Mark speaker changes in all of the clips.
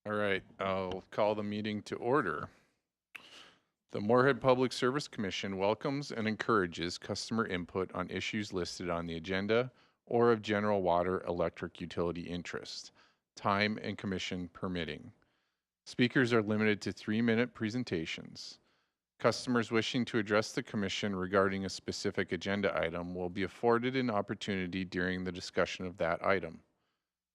Speaker 1: All right, I'll call the meeting to order. The Moorhead Public Service Commission welcomes and encourages customer input on issues listed on the agenda or of general water electric utility interest, time and commission permitting. Speakers are limited to 3-minute presentations. Customers wishing to address the commission regarding a specific agenda item will be afforded an opportunity during the discussion of that item.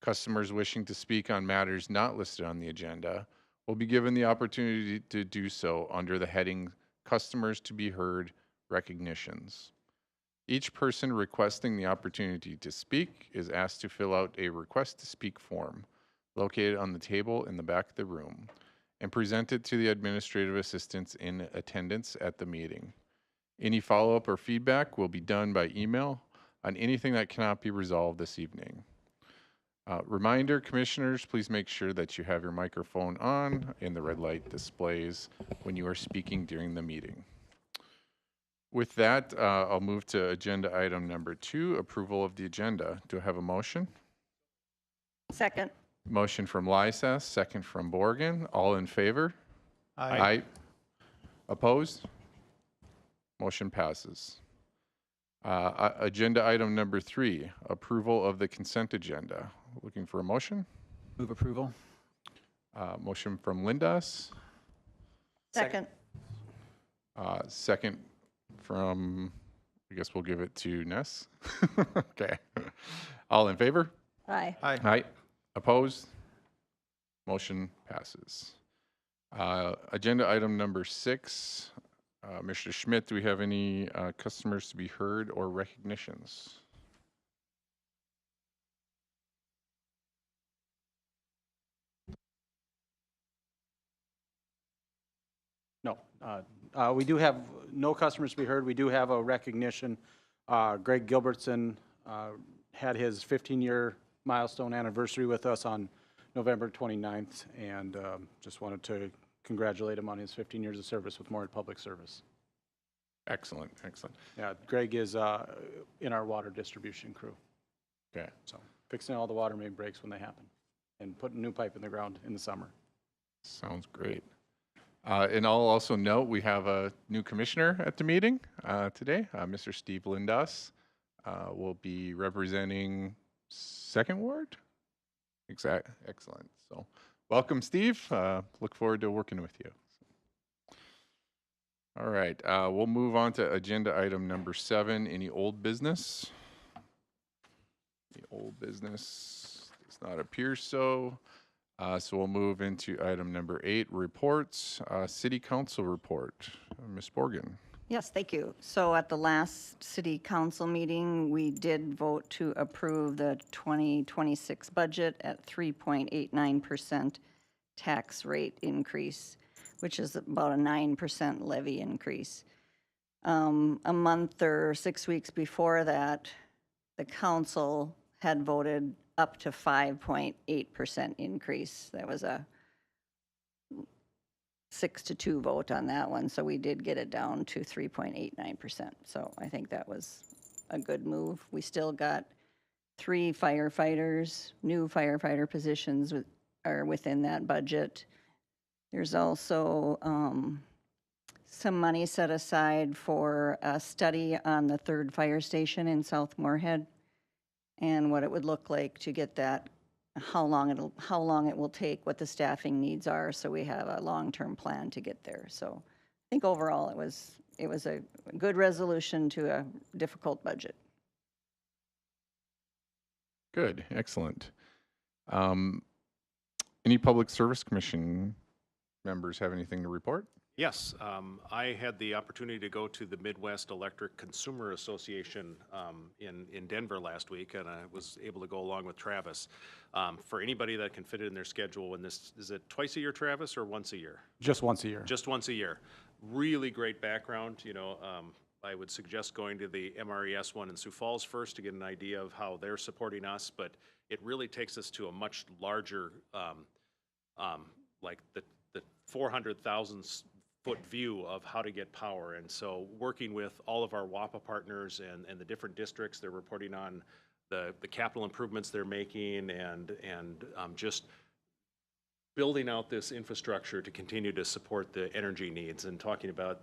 Speaker 1: Customers wishing to speak on matters not listed on the agenda will be given the opportunity to do so under the heading Customers to be Heard Recognitions. Each person requesting the opportunity to speak is asked to fill out a request to speak form located on the table in the back of the room and present it to the administrative assistants in attendance at the meeting. Any follow-up or feedback will be done by email on anything that cannot be resolved this evening. Reminder, commissioners, please make sure that you have your microphone on and the red light displays when you are speaking during the meeting. With that, I'll move to agenda item number 2, approval of the agenda. Do I have a motion?
Speaker 2: Second.
Speaker 1: Motion from Lysas, second from Borgen. All in favor? Aye. Opposed? Motion passes. Agenda item number 3, approval of the consent agenda. Looking for a motion?
Speaker 3: Move approval.
Speaker 1: Motion from Lindas.
Speaker 2: Second.
Speaker 1: Second from, I guess we'll give it to Ness. Okay. All in favor?
Speaker 2: Aye.
Speaker 3: Aye.
Speaker 1: Aye. Opposed? Motion passes. Agenda item number 6, Mr. Schmidt, do we have any customers to be heard or recognitions?
Speaker 3: No. We do have no customers to be heard. We do have a recognition. Greg Gilbertson had his 15-year milestone anniversary with us on November 29th, and just wanted to congratulate him on his 15 years of service with Moorhead Public Service.
Speaker 1: Excellent, excellent.
Speaker 3: Yeah, Greg is in our water distribution crew.
Speaker 1: Okay.
Speaker 3: So fixing all the water main breaks when they happen and putting new pipe in the ground in the summer.
Speaker 1: Sounds great. And I'll also note we have a new commissioner at the meeting today. Mr. Steve Lindas will be representing 2nd Ward. Excellent. So welcome, Steve. Look forward to working with you. All right, we'll move on to agenda item number 7, any old business? The old business does not appear so. So we'll move into item number 8, reports. City Council report. Ms. Borgen.
Speaker 2: Yes, thank you. So at the last city council meeting, we did vote to approve the 2026 budget at 3.89% tax rate increase, which is about a 9% levy increase. A month or 6 weeks before that, the council had voted up to 5.8% increase. That was a 6-2 vote on that one, so we did get it down to 3.89%. So I think that was a good move. We still got 3 firefighters, new firefighter positions are within that budget. There's also some money set aside for a study on the 3rd fire station in South Moorhead and what it would look like to get that, how long it will take, what the staffing needs are, so we have a long-term plan to get there. So I think overall it was a good resolution to a difficult budget.
Speaker 1: Good, excellent. Any Public Service Commission members have anything to report?
Speaker 4: Yes, I had the opportunity to go to the Midwest Electric Consumer Association in Denver last week, and I was able to go along with Travis. For anybody that can fit it in their schedule, when this, is it twice a year, Travis, or once a year?
Speaker 3: Just once a year.
Speaker 4: Just once a year. Really great background, you know. I would suggest going to the MRES one in Sioux Falls first to get an idea of how they're supporting us, but it really takes us to a much larger, like the 400,000 foot view of how to get power. And so working with all of our WAPA partners and the different districts, they're reporting on the capital improvements they're making and just building out this infrastructure to continue to support the energy needs and talking about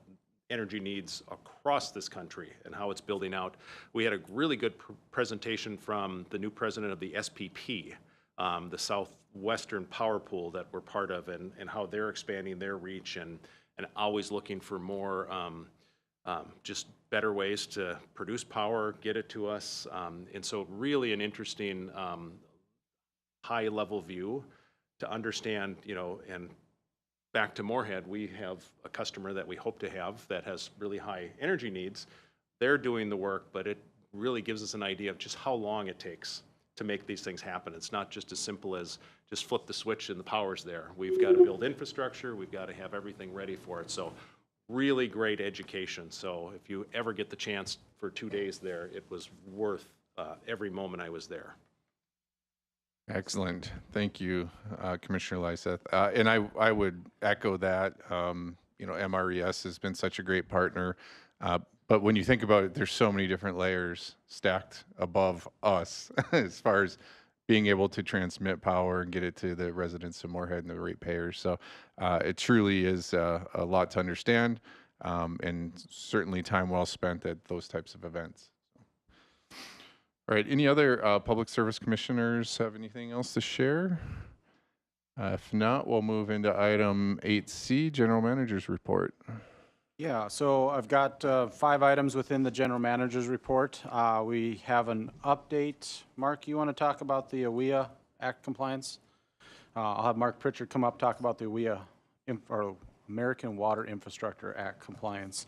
Speaker 4: energy needs across this country and how it's building out. We had a really good presentation from the new president of the SPP, the Southwestern Power Pool that we're part of, and how they're expanding their reach and always looking for more just better ways to produce power, get it to us. And so really an interesting high level view to understand, and back to Moorhead, we have a customer that we hope to have that has really high energy needs. They're doing the work, but it really gives us an idea of just how long it takes to make these things happen. It's not just as simple as just flip the switch and the power's there. We've got to build infrastructure. We've got to have everything ready for it. So really great education. So if you ever get the chance for 2 days there, it was worth every moment I was there.
Speaker 1: Excellent. Thank you, Commissioner Lyseth. And I would echo that. MRES has been such a great partner. But when you think about it, there's so many different layers stacked above us as far as being able to transmit power and get it to the residents of Moorhead and the ratepayers. So it truly is a lot to understand, and certainly time well spent at those types of events. All right, any other public service commissioners have anything else to share? If not, we'll move into item 8C, General Manager's Report.
Speaker 3: Yeah, so I've got 5 items within the general manager's report. We have an update. Mark, you want to talk about the AWIA Act compliance? I'll have Mark Pritchard come up, talk about the AWIA, or American Water Infrastructure Act compliance.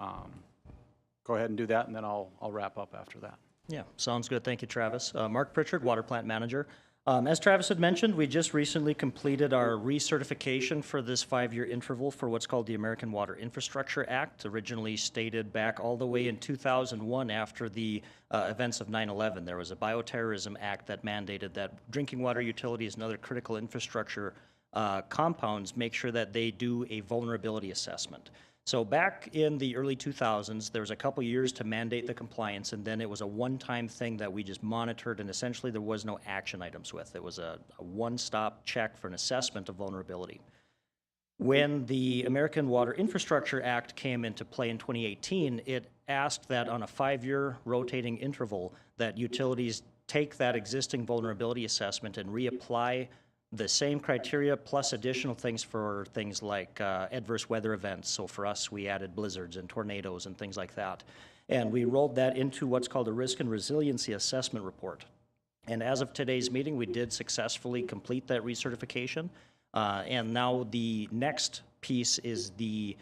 Speaker 3: Go ahead and do that, and then I'll wrap up after that.
Speaker 5: Yeah, sounds good. Thank you, Travis. Mark Pritchard, Water Plant Manager. As Travis had mentioned, we just recently completed our recertification for this 5-year interval for what's called the American Water Infrastructure Act, originally stated back all the way in 2001 after the events of 9/11. There was a bioterrorism act that mandated that drinking water utilities and other critical infrastructure compounds make sure that they do a vulnerability assessment. So back in the early 2000s, there was a couple years to mandate the compliance, and then it was a one-time thing that we just monitored, and essentially there was no action items with. It was a one-stop check for an assessment of vulnerability. When the American Water Infrastructure Act came into play in 2018, it asked that on a 5-year rotating interval that utilities take that existing vulnerability assessment and reapply the same criteria plus additional things for things like adverse weather events. So for us, we added blizzards and tornadoes and things like that. And we rolled that into what's called a risk and resiliency assessment report. And as of today's meeting, we did successfully complete that recertification. And now the next piece is the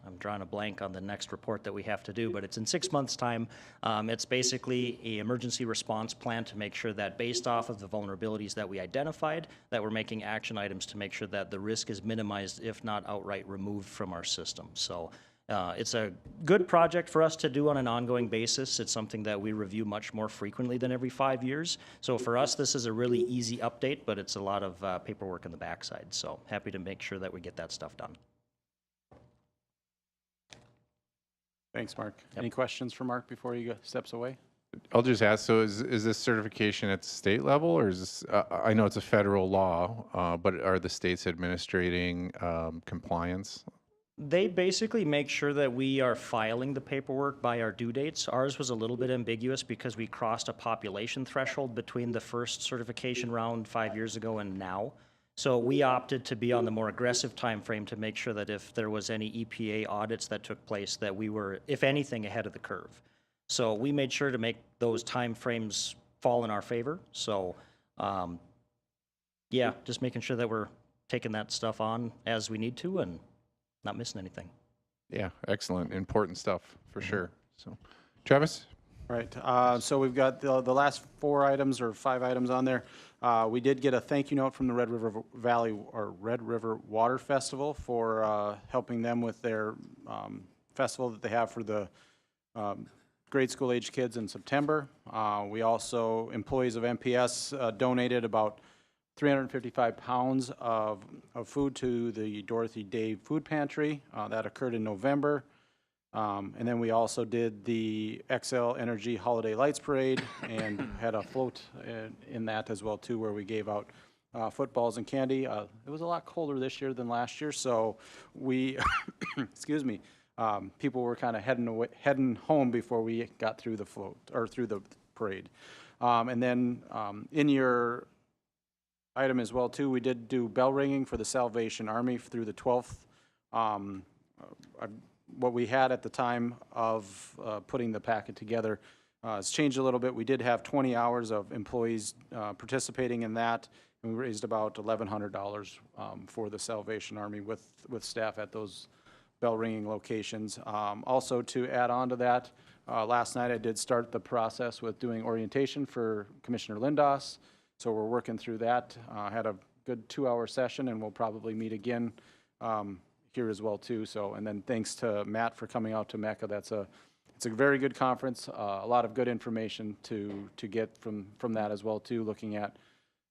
Speaker 5: I'm drawing a blank on the next report that we have to do, but it's in 6 months' time. It's basically an emergency response plan to make sure that based off of the vulnerabilities that we identified, that we're making action items to make sure that the risk is minimized, if not outright removed from our system. So it's a good project for us to do on an ongoing basis. It's something that we review much more frequently than every 5 years. So for us, this is a really easy update, but it's a lot of paperwork in the backside. So happy to make sure that we get that stuff done.
Speaker 3: Thanks, Mark. Any questions for Mark before he steps away?
Speaker 1: I'll just ask, so is this certification at the state level, or is this, I know it's a federal law, but are the states administrating compliance?
Speaker 5: They basically make sure that we are filing the paperwork by our due dates. Ours was a little bit ambiguous because we crossed a population threshold between the first certification round 5 years ago and now. So we opted to be on the more aggressive time frame to make sure that if there was any EPA audits that took place, that we were, if anything, ahead of the curve. So we made sure to make those time frames fall in our favor. So yeah, just making sure that we're taking that stuff on as we need to and not missing anything.
Speaker 1: Yeah, excellent. Important stuff for sure. So, Travis?
Speaker 3: All right, so we've got the last 4 items or 5 items on there. We did get a thank you note from the Red River Valley or Red River Water Festival for helping them with their festival that they have for the grade school age kids in September. We also, employees of MPS donated about 355 pounds of food to the Dorothy Day Food Pantry. That occurred in November. And then we also did the XL Energy Holiday Lights Parade and had a float in that as well too, where we gave out footballs and candy. It was a lot colder this year than last year, so we, excuse me, people were kind of heading home before we got through the float, or through the parade. And then in your item as well, too, we did do bell ringing for the Salvation Army through the 12th. What we had at the time of putting the packet together has changed a little bit. We did have 20 hours of employees participating in that, and we raised about $1,100 for the Salvation Army with staff at those bell ringing locations. Also, to add on to that, last night I did start the process with doing orientation for Commissioner Lindos, so we're working through that. Had a good 2-hour session, and we'll probably meet again here as well too. So, and then thanks to Matt for coming out to Mecca. It's a very good conference. A lot of good information to get from that as well too. Looking at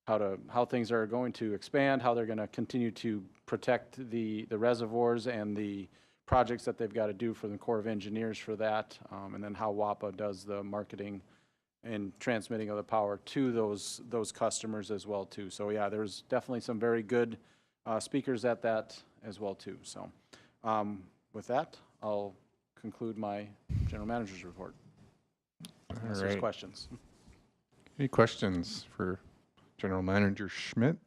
Speaker 3: how things are going to expand, how they're going to continue to protect the reservoirs and the projects that they've got to do for the Corps of Engineers for that, and then how WAPA does the marketing and transmitting of the power to those customers as well too. So yeah, there's definitely some very good speakers at that as well too. So with that, I'll conclude my general manager's report. Unless there's questions.
Speaker 1: Any questions for General Manager Schmidt?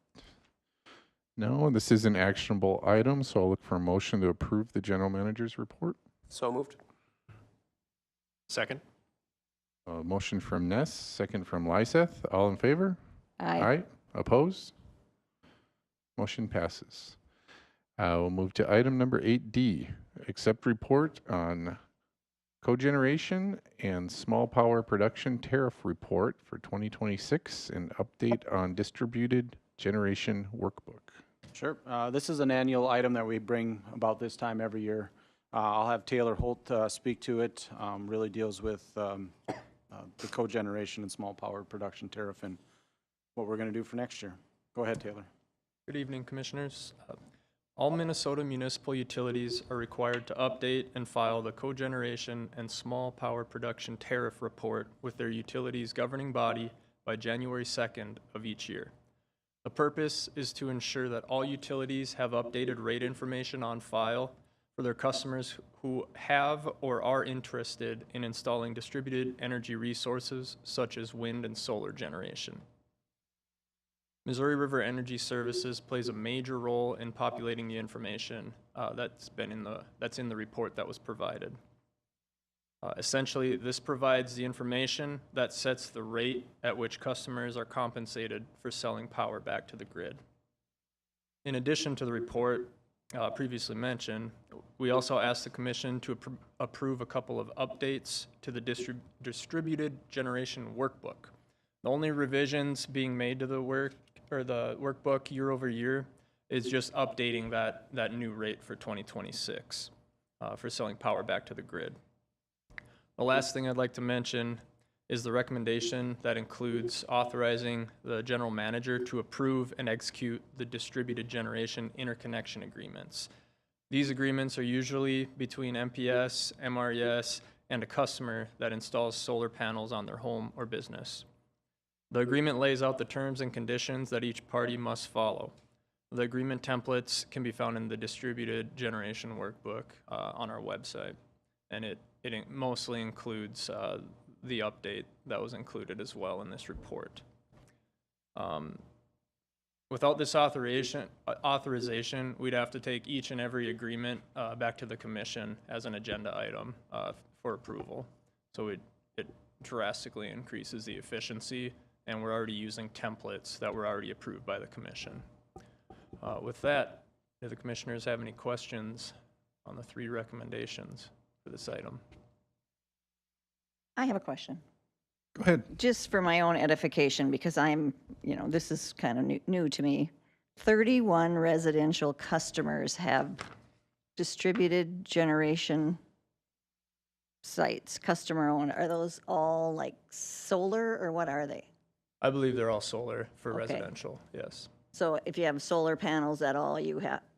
Speaker 1: No, this is an actionable item, so I'll look for a motion to approve the General Manager's report.
Speaker 6: So moved.
Speaker 4: Second?
Speaker 1: A motion from Ness, second from Lyseth. All in favor?
Speaker 2: Aye.
Speaker 1: Opposed? Motion passes. We'll move to item number 8D. Accept report on cogeneration and small power production tariff report for 2026 and update on distributed generation workbook.
Speaker 3: Sure. This is an annual item that we bring about this time every year. I'll have Taylor Holt speak to it. Really deals with the cogeneration and small power production tariff and what we're going to do for next year. Go ahead, Taylor.
Speaker 7: Good evening, Commissioners. All Minnesota municipal utilities are required to update and file the cogeneration and small power production tariff report with their utilities governing body by January 2nd of each year. The purpose is to ensure that all utilities have updated rate information on file for their customers who have or are interested in installing distributed energy resources such as wind and solar generation. Missouri River Energy Services plays a major role in populating the information that's in the report that was provided. Essentially, this provides the information that sets the rate at which customers are compensated for selling power back to the grid. In addition to the report previously mentioned, we also asked the Commission to approve a couple of updates to the distributed generation workbook. The only revisions being made to the workbook year over year is just updating that new rate for 2026 for selling power back to the grid. The last thing I'd like to mention is the recommendation that includes authorizing the general manager to approve and execute the distributed generation interconnection agreements. These agreements are usually between MPS, MRES, and a customer that installs solar panels on their home or business. The agreement lays out the terms and conditions that each party must follow. The agreement templates can be found in the distributed generation workbook on our website, and it mostly includes the update that was included as well in this report. Without this authorization, we'd have to take each and every agreement back to the Commission as an agenda item for approval. So it drastically increases the efficiency, and we're already using templates that were already approved by the Commission. With that, do the Commissioners have any questions on the 3 recommendations for this item?
Speaker 2: I have a question.
Speaker 1: Go ahead.
Speaker 2: Just for my own edification, because this is kind of new to me. 31 residential customers have distributed generation sites, customer owned. Are those all like solar or what are they?
Speaker 7: I believe they're all solar for
Speaker 2: Okay.
Speaker 7: residential, yes.
Speaker 2: So if you have solar panels at all,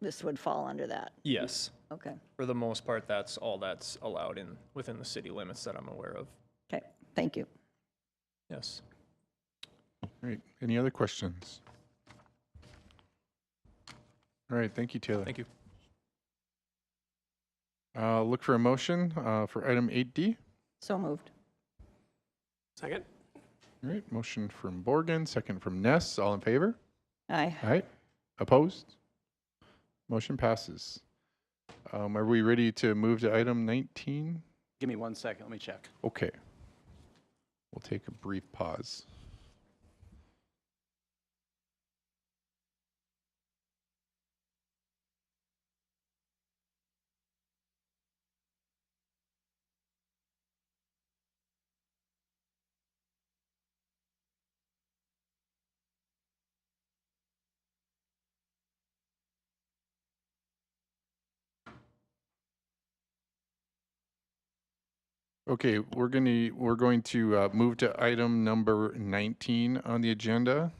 Speaker 2: this would fall under that.
Speaker 7: Yes.
Speaker 2: Okay.
Speaker 7: For the most part, that's all that's allowed within the city limits that I'm aware of.
Speaker 2: Okay. Thank you.
Speaker 7: Yes.
Speaker 1: Great. Any other questions? All right, thank you, Taylor.
Speaker 7: Thank you.
Speaker 1: Look for a motion for item 8D.
Speaker 2: So moved.
Speaker 6: Second?
Speaker 1: All right, motion from Borgen, second from Ness. All in favor?
Speaker 2: Aye.
Speaker 1: Aye. Opposed? Motion passes. Are we ready to move to item 19?
Speaker 3: Give me 1 second, let me check.
Speaker 1: Okay. We'll take a brief pause. Okay, we're going to move to item number 19 on the agenda,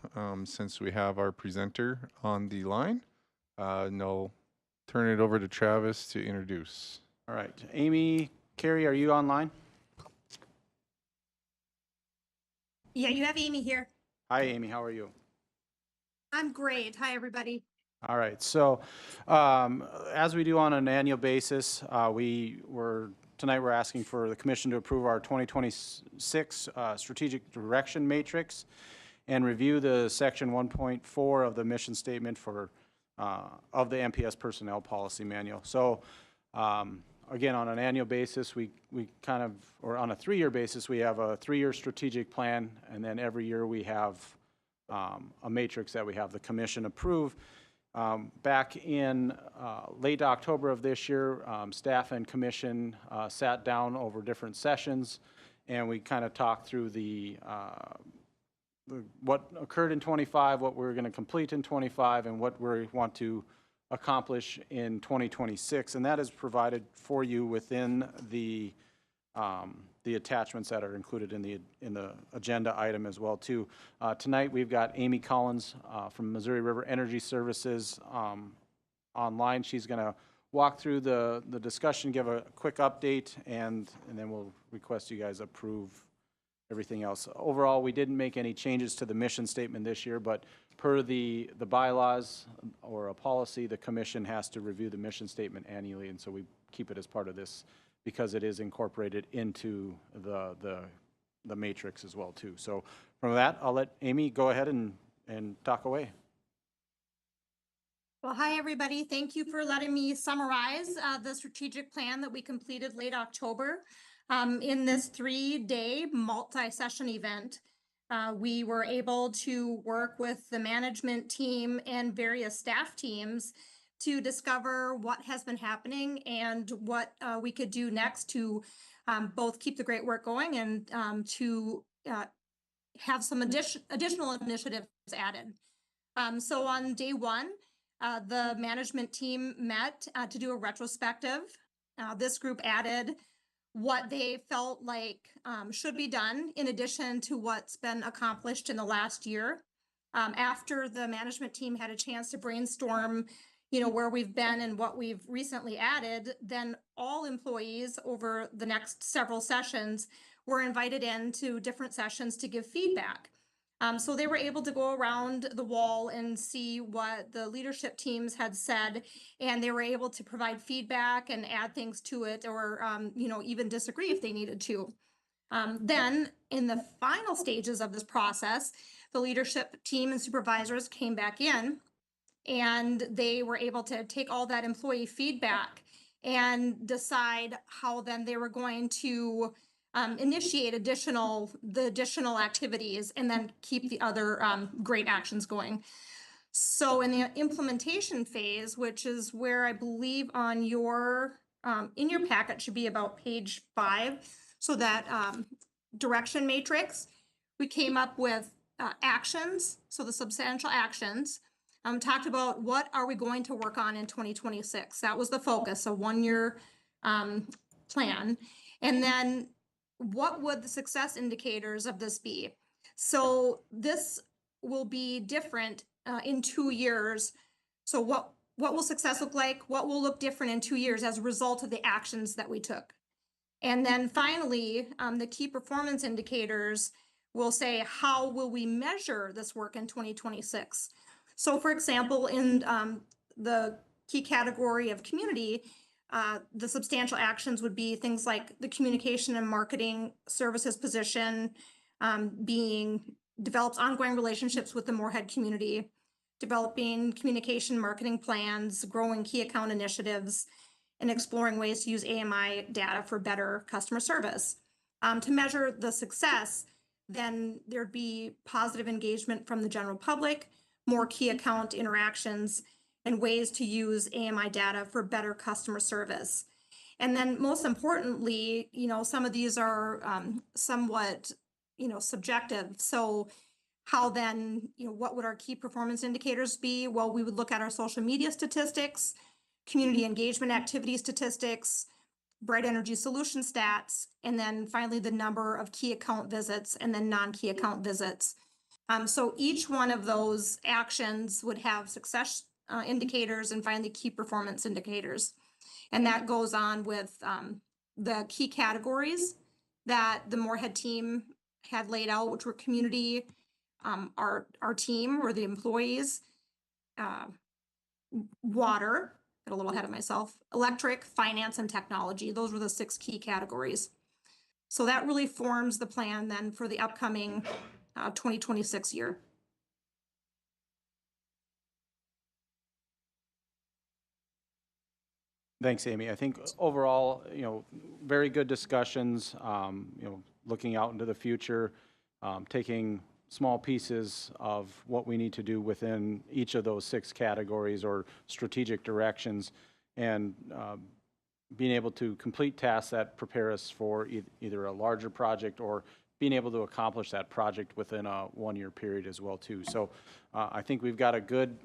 Speaker 1: since we have our presenter on the line. And I'll turn it over to Travis to introduce.
Speaker 3: All right, Amy, Carrie, are you online?
Speaker 8: Yeah, you have Amy here.
Speaker 3: Hi, Amy, how are you?
Speaker 8: I'm great. Hi, everybody.
Speaker 3: All right, so as we do on an annual basis, tonight we're asking for the commission to approve our 2026 strategic direction matrix and review the section 1.4 of the mission statement of the MPS personnel policy manual. So again, on an annual basis, or on a 3-year basis, we have a 3-year strategic plan, and then every year we have a matrix that we have the commission approve. Back in late October of this year, staff and commission sat down over different sessions, and we kind of talked through what occurred in 25, what we're going to complete in 25, and what we want to accomplish in 2026. And that is provided for you within the attachments that are included in the agenda item as well too. Tonight we've got Amy Collins from Missouri River Energy Services online. She's going to walk through the discussion, give a quick update, and then we'll request you guys approve everything else. Overall, we didn't make any changes to the mission statement this year, but per the bylaws or a policy, the commission has to review the mission statement annually, and so we keep it as part of this because it is incorporated into the matrix as well too. So from that, I'll let Amy go ahead and talk away.
Speaker 8: Well, hi, everybody. Thank you for letting me summarize the strategic plan that we completed late October. In this 3-day multi-session event, we were able to work with the management team and various staff teams to discover what has been happening and what we could do next to both keep the great work going and to have some additional initiatives added. So on day 1, the management team met to do a retrospective. This group added what they felt like should be done in addition to what's been accomplished in the last year. After the management team had a chance to brainstorm, where we've been and what we've recently added, then all employees over the next several sessions were invited into different sessions to give feedback. So they were able to go around the wall and see what the leadership teams had said, and they were able to provide feedback and add things to it or, even disagree if they needed to. Then in the final stages of this process, the leadership team and supervisors came back in and they were able to take all that employee feedback and decide how then they were going to initiate the additional activities and then keep the other great actions going. So in the implementation phase, which is where I believe on your in your packet should be about page 5, so that direction matrix, we came up with actions, so the substantial actions. Talked about what are we going to work on in 2026. That was the focus, a 1-year plan. And then what would the success indicators of this be? So this will be different in 2 years. So what will success look like? What will look different in 2 years as a result of the actions that we took? And then finally, the key performance indicators will say, how will we measure this work in 2026? So for example, in the key category of community, the substantial actions would be things like the communication and marketing services position, develops ongoing relationships with the Moorhead community, developing communication marketing plans, growing key account initiatives, and exploring ways to use AMI data for better customer service. To measure the success, then there'd be positive engagement from the general public, more key account interactions, and ways to use AMI data for better customer service. And then most importantly, some of these are somewhat, subjective. So how then, what would our key performance indicators be? Well, we would look at our social media statistics, community engagement activity statistics, Bright Energy Solution stats, and then finally the number of key account visits and then non-key account visits. So each one of those actions would have success indicators and finally key performance indicators. And that goes on with the key categories that the Moorhead team had laid out, which were community, our team or the employees, water, got a little ahead of myself, electric, finance, and technology. Those were the 6 key categories. So that really forms the plan then for the upcoming 2026 year.
Speaker 3: Thanks, Amy. I think overall, very good discussions, looking out into the future, taking small pieces of what we need to do within each of those 6 categories or strategic directions, and being able to complete tasks that prepare us for either a larger project or being able to accomplish that project within a 1-year period as well too. So I think we've got a good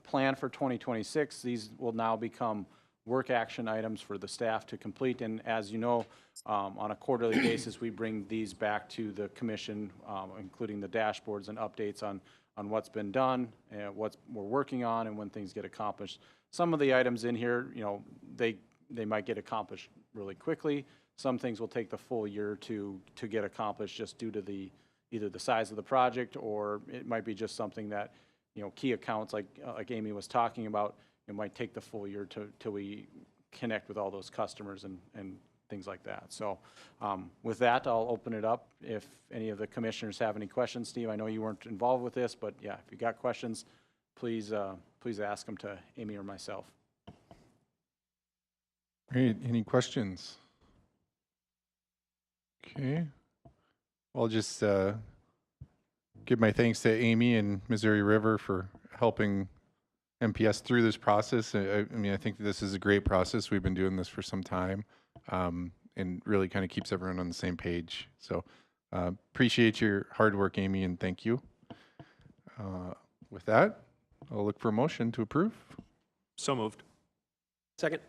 Speaker 3: plan for 2026. These will now become work action items for the staff to complete. And as you know, on a quarterly basis, we bring these back to the commission, including the dashboards and updates on what's been done, and what we're working on, and when things get accomplished. Some of the items in here, they might get accomplished really quickly. Some things will take the full year to get accomplished just due to either the size of the project, or it might be just something that, key accounts like Amy was talking about, it might take the full year till we connect with all those customers and things like that. So with that, I'll open it up. If any of the commissioners have any questions, Steve, I know you weren't involved with this, but yeah, if you got questions, please ask them to Amy or myself.
Speaker 1: Great. Any questions? Okay. I'll just give my thanks to Amy and Missouri River for helping MPS through this process. I mean, I think this is a great process. We've been doing this for some time, and really kind of keeps everyone on the same page. So appreciate your hard work, Amy, and thank you. With that, I'll look for a motion to approve.
Speaker 4: So moved.
Speaker 6: Second.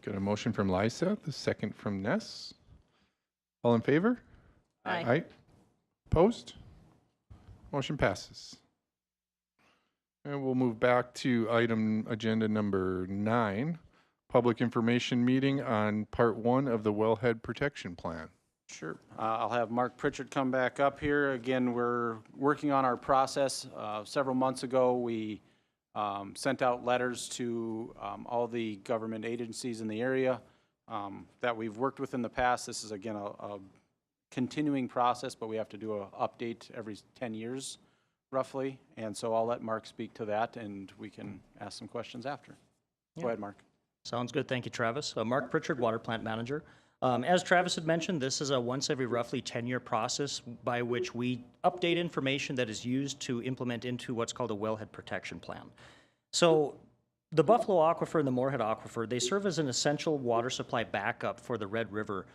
Speaker 1: Got a motion from Lyseth, the second from Ness. All in favor?
Speaker 2: Aye.
Speaker 1: Opposed? Motion passes. And we'll move back to agenda number 9, public information meeting on part 1 of the Wellhead Protection Plan.
Speaker 3: Sure. I'll have Mark Pritchard come back up here. Again, we're working on our process. Several months ago, we sent out letters to all the government agencies in the area that we've worked with in the past. This is, again, a continuing process, but we have to do an update every 10 years, roughly. And so I'll let Mark speak to that, and we can ask some questions after. Go ahead, Mark.
Speaker 5: Sounds good. Thank you, Travis. Mark Pritchard, Water Plant Manager. As Travis had mentioned, this is a once every roughly 10-year process by which we update information that is used to implement into what's called a wellhead protection plan. So the Buffalo Aquifer and the Moorhead Aquifer, they serve as an essential water supply backup for the Red River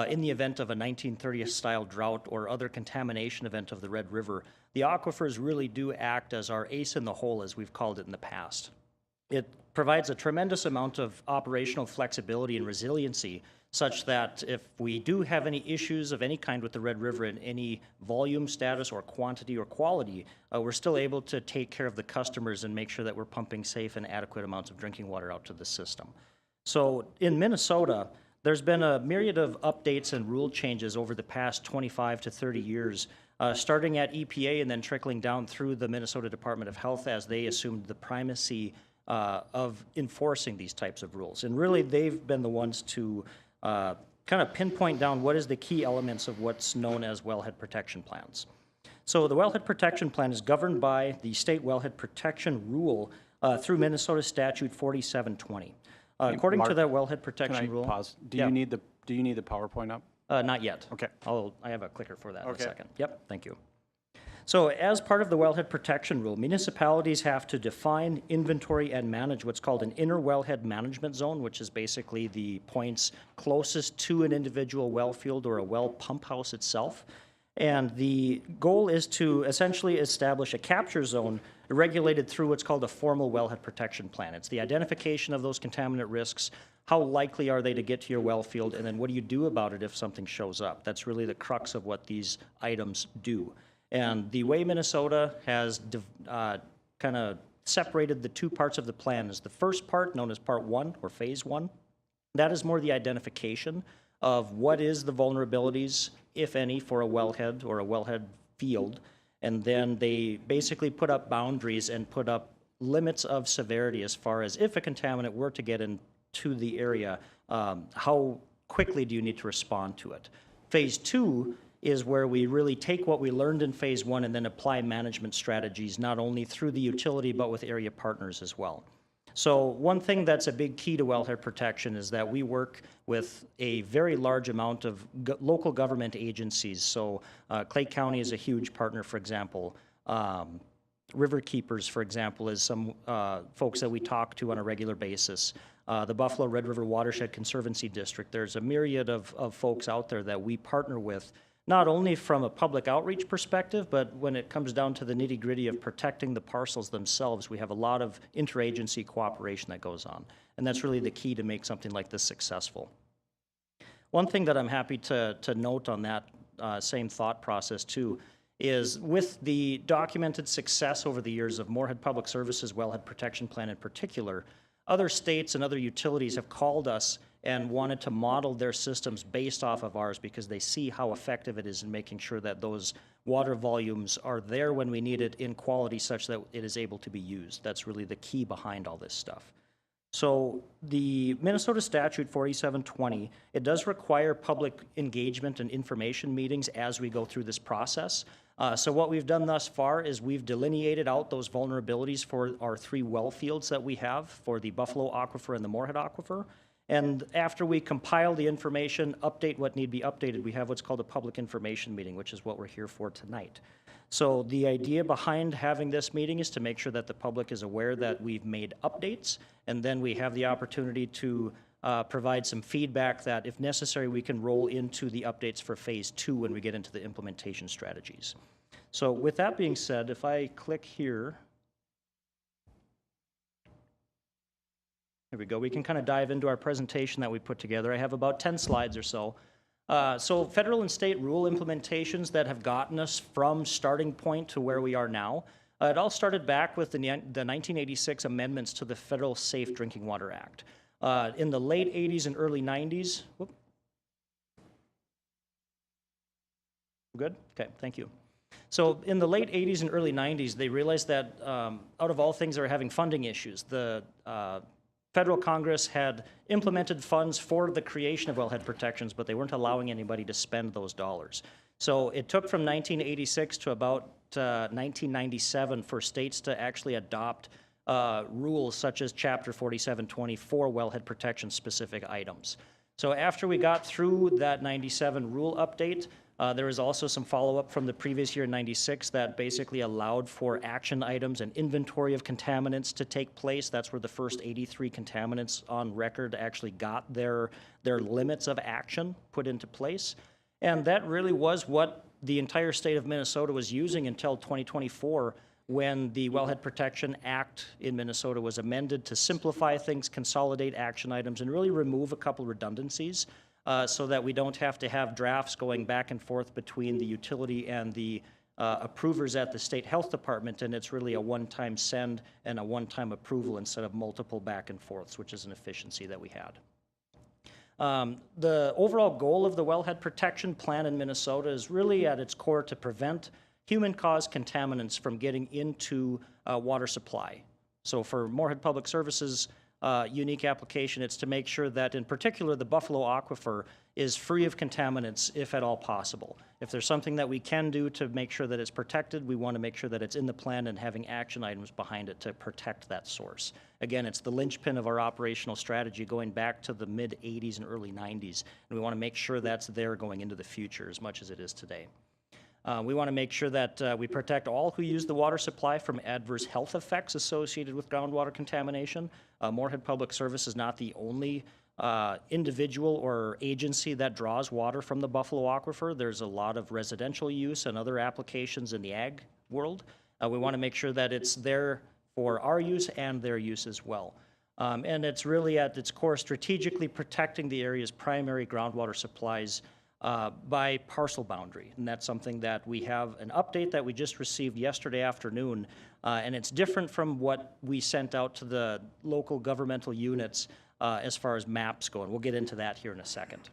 Speaker 5: in the event of a 1930s style drought or other contamination event of the Red River. The aquifers really do act as our ace in the hole, as we've called it in the past. It provides a tremendous amount of operational flexibility and resiliency, such that if we do have any issues of any kind with the Red River in any volume, status, or quantity or quality, we're still able to take care of the customers and make sure that we're pumping safe and adequate amounts of drinking water out to the system. So in Minnesota, there's been a myriad of updates and rule changes over the past 25 to 30 years, starting at EPA and then trickling down through the Minnesota Department of Health as they assumed the primacy of enforcing these types of rules. And really, they've been the ones to kind of pinpoint down what is the key elements of what's known as wellhead protection plans. So the wellhead protection plan is governed by the state wellhead protection rule through Minnesota Statute 4720. According to
Speaker 3: Mark,
Speaker 5: that wellhead
Speaker 3: Can I
Speaker 5: protection rule,
Speaker 3: pause? Do
Speaker 5: Yeah.
Speaker 3: you need the PowerPoint up?
Speaker 5: not yet.
Speaker 3: Okay.
Speaker 5: I have a clicker for that in a
Speaker 3: Okay.
Speaker 5: second. Yep, thank you. So as part of the wellhead protection rule, municipalities have to define, inventory, and manage what's called an inner wellhead management zone, which is basically the points closest to an individual well field or a well pump house itself. And the goal is to essentially establish a capture zone regulated through what's called a formal wellhead protection plan. It's the identification of those contaminant risks, how likely are they to get to your well field, and then what do you do about it if something shows up? That's really the crux of what these items do. And the way Minnesota has kind of separated the two parts of the plan is the first part, known as Part 1 or Phase 1, that is more the identification of what is the vulnerabilities, if any, for a wellhead or a wellhead field. And then they basically put up boundaries and put up limits of severity as far as if a contaminant were to get into the area, how quickly do you need to respond to it? Phase 2 is where we really take what we learned in Phase 1 and then apply management strategies, not only through the utility, but with area partners as well. So one thing that's a big key to wellhead protection is that we work with a very large amount of local government agencies. So Clay County is a huge partner, for example. River Keepers, for example, is some folks that we talk to on a regular basis. The Buffalo Red River Watershed Conservancy District. There's a myriad of folks out there that we partner with, not only from a public outreach perspective, but when it comes down to the nitty-gritty of protecting the parcels themselves, we have a lot of interagency cooperation that goes on. And that's really the key to make something like this successful. One thing that I'm happy to note on that same thought process too is with the documented success over the years of Moorhead Public Services Wellhead Protection Plan in particular, other states and other utilities have called us and wanted to model their systems based off of ours because they see how effective it is in making sure that those water volumes are there when we need it in quality such that it is able to be used. That's really the key behind all this stuff. So the Minnesota Statute 4720, it does require public engagement and information meetings as we go through this process. So what we've done thus far is we've delineated out those vulnerabilities for our 3 well fields that we have for the Buffalo Aquifer and the Moorhead Aquifer. And after we compile the information, update what need be updated, we have what's called a public information meeting, which is what we're here for tonight. So the idea behind having this meeting is to make sure that the public is aware that we've made updates, and then we have the opportunity to provide some feedback that, if necessary, we can roll into the updates for Phase 2 when we get into the implementation strategies. So with that being said, if I click here, here we go. We can kind of dive into our presentation that we put together. I have about 10 slides or so. So federal and state rule implementations that have gotten us from starting point to where we are now. It all started back with the 1986 amendments to the Federal Safe Drinking Water Act. In the late 80s and early 90s, good? Okay, thank you. So in the late 80s and early 90s, they realized that out of all things, they were having funding issues. The federal Congress had implemented funds for the creation of wellhead protections, but they weren't allowing anybody to spend those dollars. So it took from 1986 to about 1997 for states to actually adopt rules such as Chapter 4720 for wellhead protection specific items. So after we got through that 97 rule update, there was also some follow-up from the previous year, 96, that basically allowed for action items and inventory of contaminants to take place. That's where the first 83 contaminants on record actually got their limits of action put into place. And that really was what the entire state of Minnesota was using until 2024, when the Wellhead Protection Act in Minnesota was amended to simplify things, consolidate action items, and really remove a couple redundancies. So that we don't have to have drafts going back and forth between the utility and the approvers at the state health department, and it's really a one-time send and a one-time approval instead of multiple back and forths, which is an efficiency that we had. The overall goal of the Wellhead Protection Plan in Minnesota is really at its core to prevent human-caused contaminants from getting into water supply. So for Moorhead Public Services' unique application, it's to make sure that, in particular, the Buffalo Aquifer is free of contaminants, if at all possible. If there's something that we can do to make sure that it's protected, we want to make sure that it's in the plan and having action items behind it to protect that source. Again, it's the linchpin of our operational strategy going back to the mid-'80s and early '90s, and we want to make sure that's there going into the future as much as it is today. We want to make sure that we protect all who use the water supply from adverse health effects associated with groundwater contamination. Moorhead Public Service is not the only individual or agency that draws water from the Buffalo Aquifer. There's a lot of residential use and other applications in the ag world. We want to make sure that it's there for our use and their use as well. And it's really at its core strategically protecting the area's primary groundwater supplies by parcel boundary. And that's something that we have an update that we just received yesterday afternoon. And it's different from what we sent out to the local governmental units as far as maps go. And we'll get into that here in a second.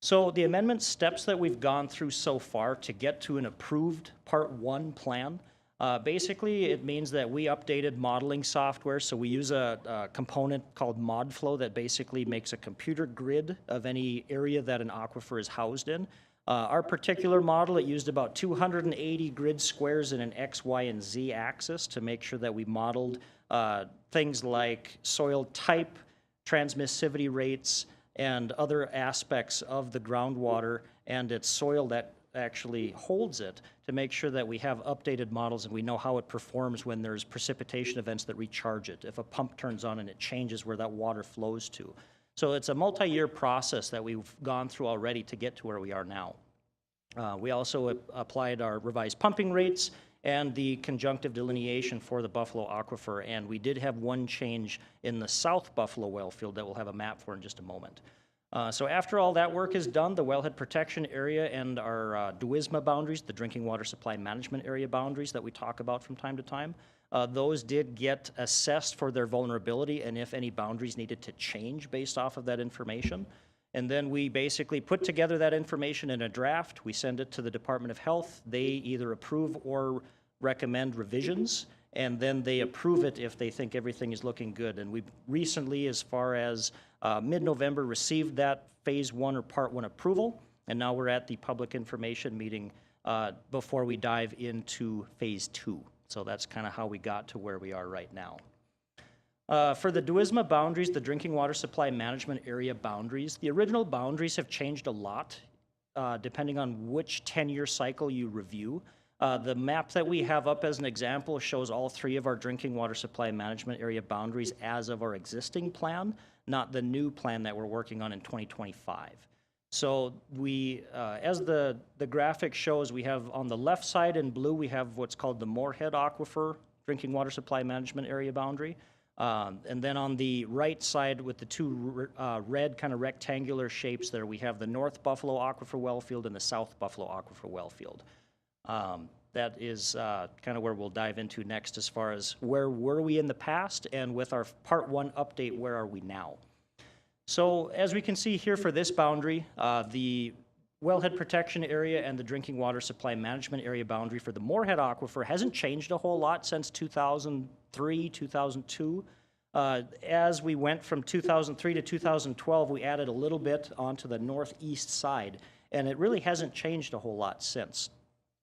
Speaker 5: So the amendment steps that we've gone through so far to get to an approved Part 1 plan, basically it means that we updated modeling software. So we use a component called ModFlow that basically makes a computer grid of any area that an aquifer is housed in. Our particular model, it used about 280 grid squares in an X, Y, and Z axis to make sure that we modeled things like soil type, transmissivity rates, and other aspects of the groundwater and its soil that actually holds it, to make sure that we have updated models and we know how it performs when there's precipitation events that recharge it, if a pump turns on and it changes where that water flows to. So it's a multi-year process that we've gone through already to get to where we are now. We also applied our revised pumping rates and the conjunctive delineation for the Buffalo Aquifer, and we did have one change in the South Buffalo well field that we'll have a map for in just a moment. So after all that work is done, the wellhead protection area and our DWISMA boundaries, the drinking water supply management area boundaries that we talk about from time to time, those did get assessed for their vulnerability and if any boundaries needed to change based off of that information. And then we basically put together that information in a draft. We send it to the Department of Health. They either approve or recommend revisions, and then they approve it if they think everything is looking good. And we recently, as far as mid-November, received that Phase 1 or Part 1 approval, and now we're at the public information meeting before we dive into Phase 2. So that's kind of how we got to where we are right now. For the DWISMA boundaries, the drinking water supply management area boundaries, the original boundaries have changed a lot depending on which 10-year cycle you review. The map that we have up as an example shows all three of our drinking water supply management area boundaries as of our existing plan, not the new plan that we're working on in 2025. So we, as the graphic shows, we have on the left side in blue, we have what's called the Moorhead Aquifer drinking water supply management area boundary. And then on the right side with the two red kind of rectangular shapes there, we have the North Buffalo Aquifer well field and the South Buffalo Aquifer well field. That is kind of where we'll dive into next as far as where were we in the past, and with our Part 1 update, where are we now? So as we can see here for this boundary, the wellhead protection area and the drinking water supply management area boundary for the Moorhead Aquifer hasn't changed a whole lot since 2003, 2002. As we went from 2003 to 2012, we added a little bit onto the northeast side, and it really hasn't changed a whole lot since.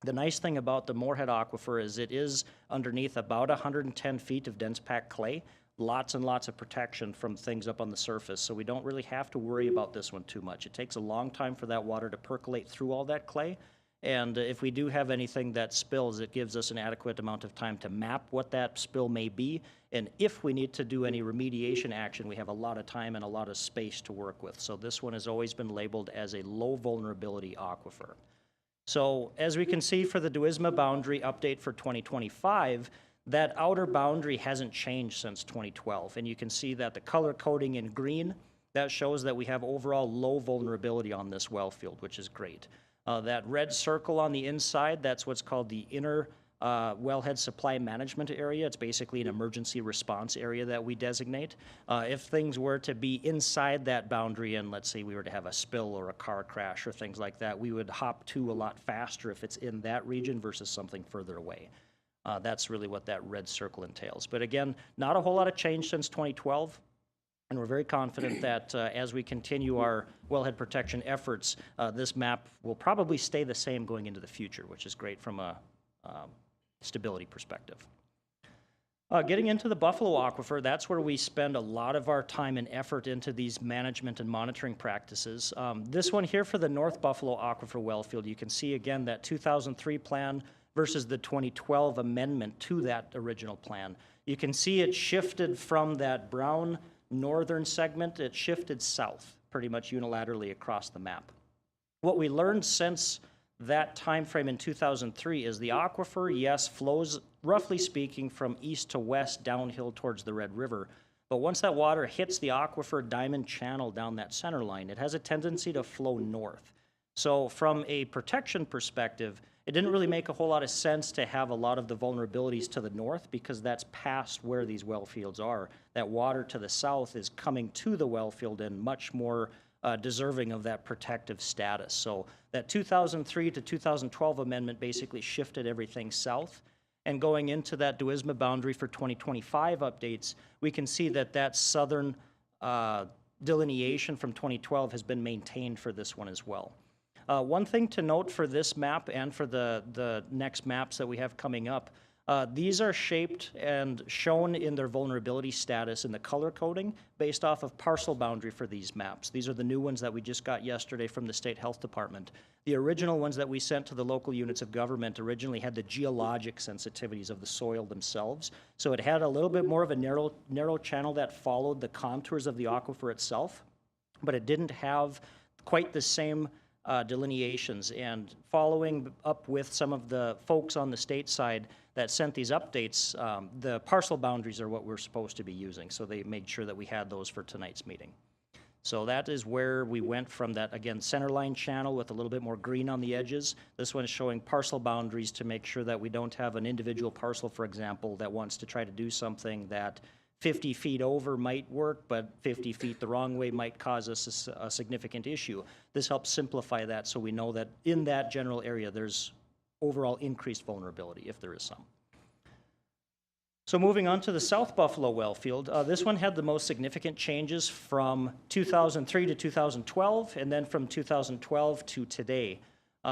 Speaker 5: The nice thing about the Moorhead Aquifer is it is underneath about 110 feet of dense packed clay, lots and lots of protection from things up on the surface, so we don't really have to worry about this one too much. It takes a long time for that water to percolate through all that clay, and if we do have anything that spills, it gives us an adequate amount of time to map what that spill may be, and if we need to do any remediation action, we have a lot of time and a lot of space to work with. So this one has always been labeled as a low vulnerability aquifer. So as we can see for the DWISMA boundary update for 2025, that outer boundary hasn't changed since 2012. And you can see that the color coding in green, that shows that we have overall low vulnerability on this well field, which is great. That red circle on the inside, that's what's called the inner wellhead supply management area. It's basically an emergency response area that we designate. If things were to be inside that boundary and let's say we were to have a spill or a car crash or things like that, we would hop to a lot faster if it's in that region versus something further away. That's really what that red circle entails. But again, not a whole lot of change since 2012. And we're very confident that as we continue our wellhead protection efforts, this map will probably stay the same going into the future, which is great from a stability perspective. Getting into the Buffalo Aquifer, that's where we spend a lot of our time and effort into these management and monitoring practices. This one here for the North Buffalo Aquifer well field, you can see again that 2003 plan versus the 2012 amendment to that original plan. You can see it shifted from that brown northern segment, it shifted south pretty much unilaterally across the map. What we learned since that time frame in 2003 is the aquifer, yes, flows roughly speaking from east to west downhill towards the Red River. But once that water hits the aquifer diamond channel down that center line, it has a tendency to flow north. So from a protection perspective, it didn't really make a whole lot of sense to have a lot of the vulnerabilities to the north because that's past where these well fields are. That water to the south is coming to the well field and much more deserving of that protective status. So that 2003 to 2012 amendment basically shifted everything south. And going into that Duisma boundary for 2025 updates, we can see that that southern delineation from 2012 has been maintained for this one as well. One thing to note for this map and for the next maps that we have coming up, these are shaped and shown in their vulnerability status in the color coding based off of parcel boundary for these maps. These are the new ones that we just got yesterday from the State Health Department. The original ones that we sent to the local units of government originally had the geologic sensitivities of the soil themselves. So it had a little bit more of a narrow channel that followed the contours of the aquifer itself, but it didn't have quite the same delineations. And following up with some of the folks on the state side that sent these updates, the parcel boundaries are what we're supposed to be using. So they made sure that we had those for tonight's meeting. So that is where we went from that, again, center line channel with a little bit more green on the edges. This one is showing parcel boundaries to make sure that we don't have an individual parcel, for example, that wants to try to do something that 50 feet over might work, but 50 feet the wrong way might cause us a significant issue. This helps simplify that so we know that in that general area there's overall increased vulnerability, if there is some. So moving on to the South Buffalo well field, this one had the most significant changes from 2003 to 2012, and then from 2012 to today.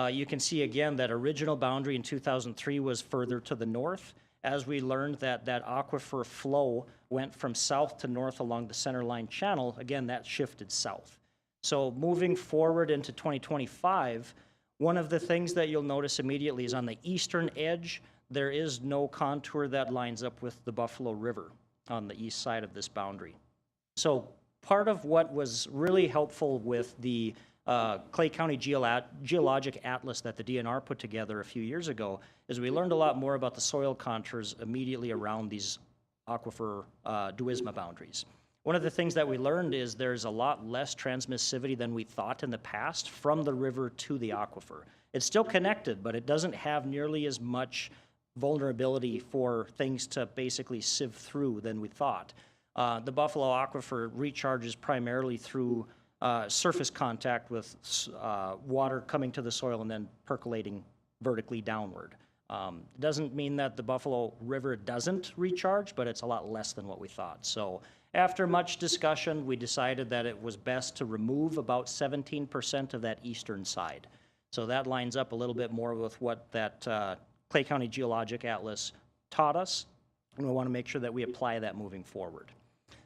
Speaker 5: You can see again that original boundary in 2003 was further to the north, as we learned that that aquifer flow went from south to north along the center line channel. Again, that shifted south. So moving forward into 2025, one of the things that you'll notice immediately is on the eastern edge, there is no contour that lines up with the Buffalo River on the east side of this boundary. So part of what was really helpful with the Clay County Geologic Atlas that the DNR put together a few years ago is we learned a lot more about the soil contours immediately around these aquifer Duisma boundaries. One of the things that we learned is there's a lot less transmissivity than we thought in the past from the river to the aquifer. It's still connected, but it doesn't have nearly as much vulnerability for things to basically sieve through than we thought. The Buffalo Aquifer recharges primarily through surface contact with water coming to the soil and then percolating vertically downward. It doesn't mean that the Buffalo River doesn't recharge, but it's a lot less than what we thought. So after much discussion, we decided that it was best to remove about 17% of that eastern side. So that lines up a little bit more with what that Clay County Geologic Atlas taught us, and we want to make sure that we apply that moving forward.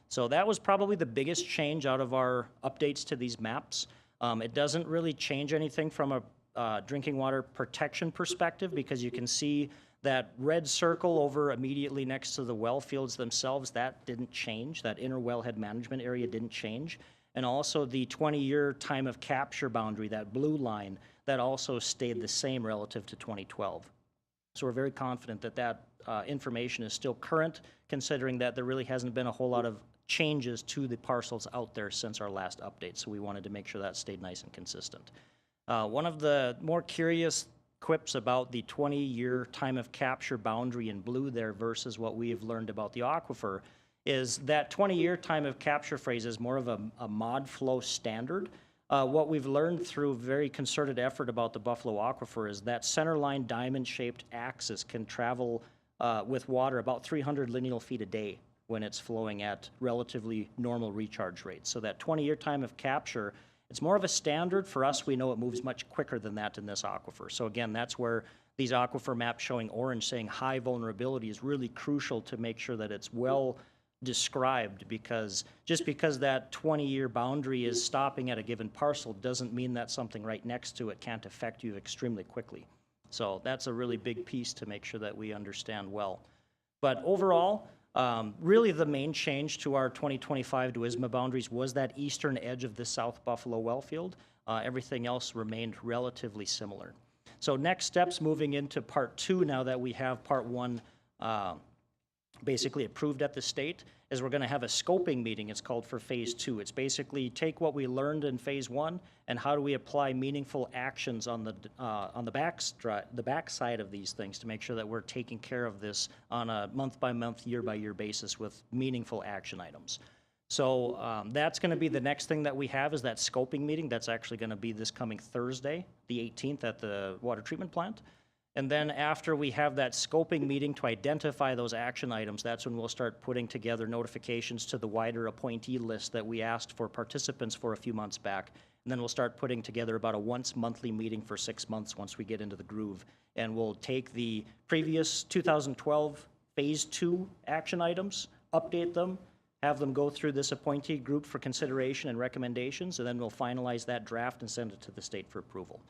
Speaker 5: So that was probably the biggest change out of our updates to these maps. It doesn't really change anything from a drinking water protection perspective because you can see that red circle over immediately next to the well fields themselves, that didn't change. That inner wellhead management area didn't change. And also the 20-year time of capture boundary, that blue line, that also stayed the same relative to 2012. So we're very confident that that information is still current, considering that there really hasn't been a whole lot of changes to the parcels out there since our last update. So we wanted to make sure that stayed nice and consistent. One of the more curious quips about the 20-year time of capture boundary in blue there versus what we have learned about the aquifer is that 20-year time of capture phrase is more of a mod flow standard. What we've learned through very concerted effort about the Buffalo Aquifer is that centerline diamond-shaped axis can travel with water about 300 lineal feet a day when it's flowing at relatively normal recharge rates. So that 20-year time of capture, it's more of a standard. For us, we know it moves much quicker than that in this aquifer. So again, that's where these aquifer maps showing orange saying high vulnerability is really crucial to make sure that it's well described, because just because that 20-year boundary is stopping at a given parcel doesn't mean that something right next to it can't affect you extremely quickly. So that's a really big piece to make sure that we understand well. But overall, really the main change to our 2025 DUISMA boundaries was that eastern edge of the South Buffalo well field. Everything else remained relatively similar. So next steps moving into part 2, now that we have part 1 basically approved at the state, is we're going to have a scoping meeting. It's called for phase 2. It's basically take what we learned in phase 1 and how do we apply meaningful actions on the back side of these things to make sure that we're taking care of this on a month-by-month, year-by-year basis with meaningful action items. So that's going to be the next thing that we have, is that scoping meeting. That's actually going to be this coming Thursday, the 18th, at the water treatment plant. And then after we have that scoping meeting to identify those action items, that's when we'll start putting together notifications to the wider appointee list that we asked for participants for a few months back. And then we'll start putting together about a once monthly meeting for 6 months once we get into the groove. And we'll take the previous 2012 phase 2 action items, update them, have them go through this appointee group for consideration and recommendations, and then we'll finalize that draft and send it to the state for approval.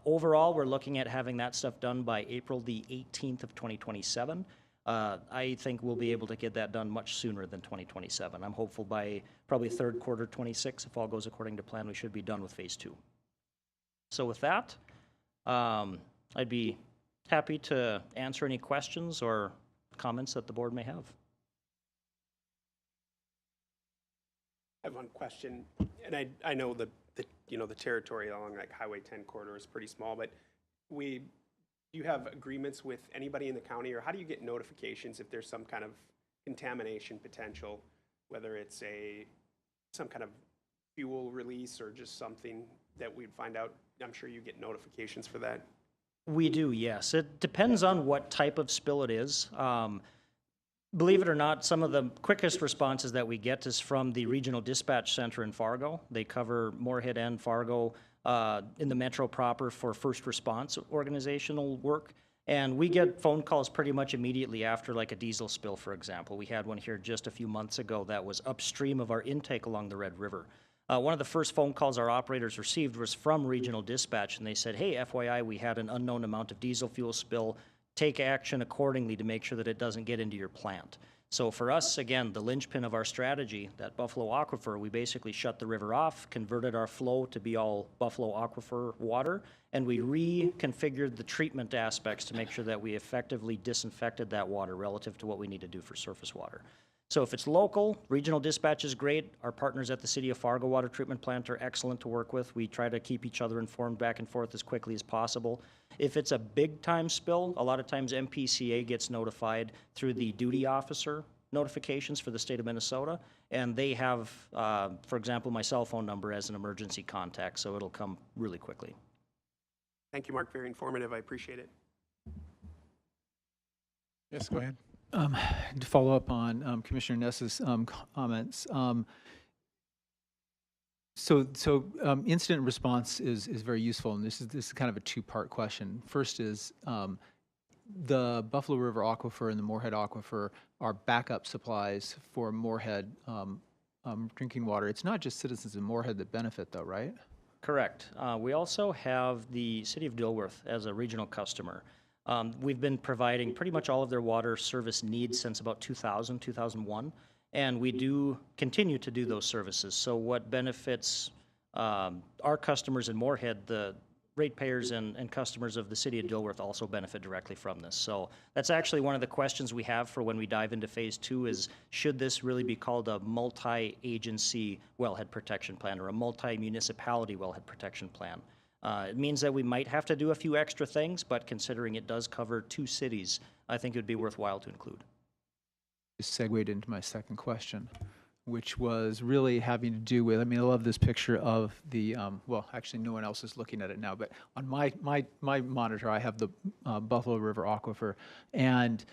Speaker 5: Overall, we're looking at having that stuff done by April the 18th of 2027. I think we'll be able to get that done much sooner than 2027. I'm hopeful by probably third quarter 26, if all goes according to plan, we should be done with phase 2. So with that, I'd be happy to answer any questions or comments that the board may have.
Speaker 6: I have one question, and I know the territory along like Highway 10 corridor is pretty small, but do you have agreements with anybody in the county, or how do you get notifications if there's some kind of contamination potential, whether it's some kind of fuel release or just something that we'd find out? I'm sure you get notifications for that.
Speaker 5: We do, yes. It depends on what type of spill it is. Believe it or not, some of the quickest responses that we get is from the Regional Dispatch Center in Fargo. They cover Moorhead and Fargo in the metro proper for first response organizational work. And we get phone calls pretty much immediately after, like a diesel spill, for example. We had one here just a few months ago that was upstream of our intake along the Red River. One of the first phone calls our operators received was from Regional Dispatch, and they said, hey, FYI, we had an unknown amount of diesel fuel spill. Take action accordingly to make sure that it doesn't get into your plant. So for us, again, the linchpin of our strategy, that Buffalo Aquifer, we basically shut the river off, converted our flow to be all Buffalo Aquifer water, and we reconfigured the treatment aspects to make sure that we effectively disinfected that water relative to what we need to do for surface water. So if it's local, Regional Dispatch is great. Our partners at the City of Fargo Water Treatment Plant are excellent to work with. We try to keep each other informed back and forth as quickly as possible. If it's a big time spill, a lot of times MPCA gets notified through the duty officer notifications for the state of Minnesota, and they have, for example, my cell phone number as an emergency contact, so it'll come really quickly.
Speaker 6: Thank you, Mark. Very informative. I appreciate it.
Speaker 1: Yes, go ahead.
Speaker 9: To follow up on Commissioner Ness's comments, so incident response is very useful, and this is kind of a two-part question. First is the Buffalo River Aquifer and the Moorhead Aquifer are backup supplies for Moorhead drinking water. It's not just citizens in Moorhead that benefit, though, right?
Speaker 5: Correct. We also have the City of Dilworth as a regional customer. We've been providing pretty much all of their water service needs since about 2000, 2001, and we do continue to do those services. So what benefits our customers in Moorhead, the ratepayers and customers of the City of Dilworth also benefit directly from this. So that's actually one of the questions we have for when we dive into phase 2 is, should this really be called a multi-agency wellhead protection plan or a multi-municipality wellhead protection plan? It means that we might have to do a few extra things, but considering it does cover 2 cities, I think it would be worthwhile to include.
Speaker 9: Just segued into my second question. which was really having to do with, I mean, I love this picture of the, well, actually, no one else is looking at it now, but on my monitor, I have the Buffalo River Aquifer, and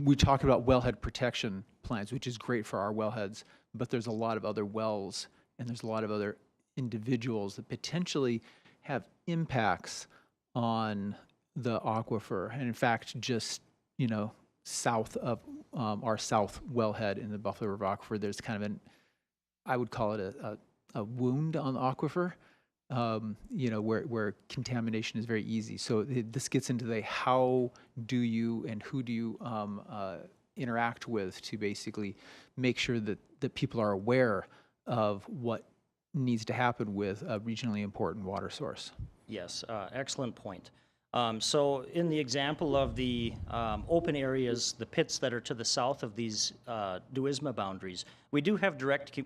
Speaker 9: we talked about wellhead protection plans, which is great for our wellheads, but there's a lot of other wells, and there's a lot of other individuals that potentially have impacts on the aquifer. And in fact, just, south of our south wellhead in the Buffalo River Aquifer, there's kind of I would call it a wound on the aquifer, where contamination is very easy. So this gets into the how do you and who do you interact with to basically make sure that people are aware of what needs to happen with a regionally important water source.
Speaker 5: Yes, excellent point. So in the example of the open areas, the pits that are to the south of these Duisma boundaries, we do have direct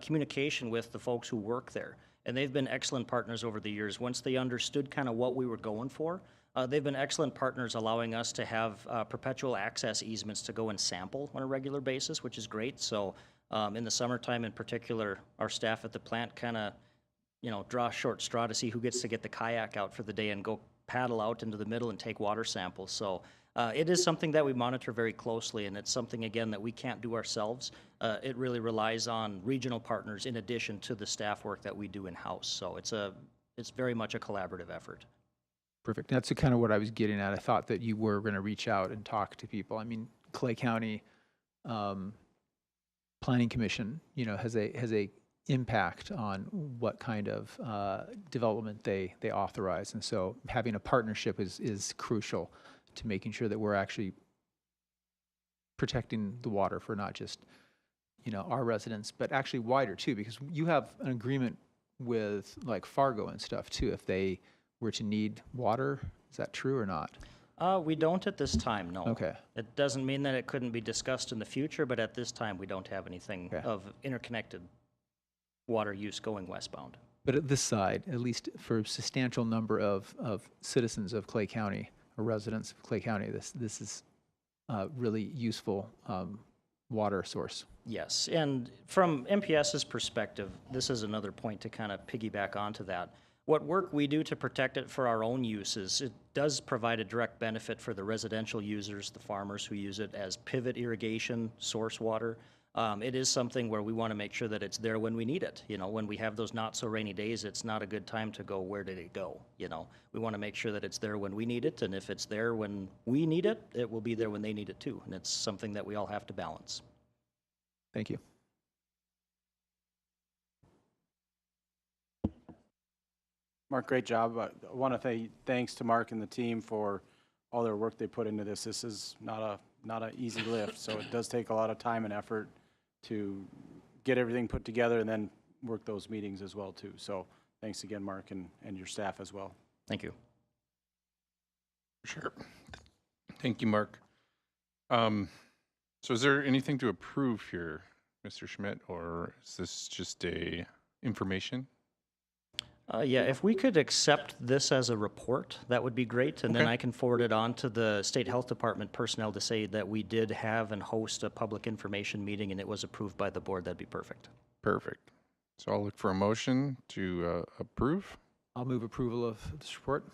Speaker 5: communication with the folks who work there. And they've been excellent partners over the years. Once they understood kind of what we were going for, they've been excellent partners, allowing us to have perpetual access easements to go and sample on a regular basis, which is great. So in the summertime in particular, our staff at the plant kind of, draw a short straw to see who gets to get the kayak out for the day and go paddle out into the middle and take water samples. So it is something that we monitor very closely, and it's something, again, that we can't do ourselves. It really relies on regional partners in addition to the staff work that we do in-house. So it's very much a collaborative effort.
Speaker 9: Perfect. That's kind of what I was getting at. I thought that you were going to reach out and talk to people. I mean, Clay County Planning Commission, has a impact on what kind of development they authorize. And so having a partnership is crucial to making sure that we're actually protecting the water for not just, our residents, but actually wider too, because you have an agreement with like Fargo and stuff too, if they were to need water. Is that true or not?
Speaker 5: We don't at this time, no.
Speaker 9: Okay.
Speaker 5: It doesn't mean that it couldn't be discussed in the future, but at this time, we don't have anything of interconnected water use going westbound.
Speaker 9: But at this side, at least for a substantial number of citizens of Clay County or residents of Clay County, this is a really useful water source.
Speaker 5: Yes, and from MPS's perspective, this is another point to kind of piggyback onto that. What work we do to protect it for our own uses, it does provide a direct benefit for the residential users, the farmers who use it as pivot irrigation, source water. It is something where we want to make sure that it's there when we need it. When we have those not so rainy days, it's not a good time to go, where did it go? We want to make sure that it's there when we need it, and if it's there when we need it, it will be there when they need it too. And it's something that we all have to balance.
Speaker 9: Thank you.
Speaker 3: Mark, great job. I want to say thanks to Mark and the team for all their work they put into this. This is not an easy lift, so it does take a lot of time and effort to get everything put together and then work those meetings as well too. So thanks again, Mark, and your staff as well.
Speaker 5: Thank you.
Speaker 1: Sure. Thank you, Mark. So is there anything to approve here, Mr. Schmidt, or is this just a information?
Speaker 5: Yeah, if we could accept this as a report, that would be great, and then
Speaker 1: Okay.
Speaker 5: I can forward it on to the State Health Department personnel to say that we did have and host a public information meeting and it was approved by the board. That'd be perfect.
Speaker 1: Perfect. So I'll look for a motion to approve.
Speaker 9: I'll move approval of this report.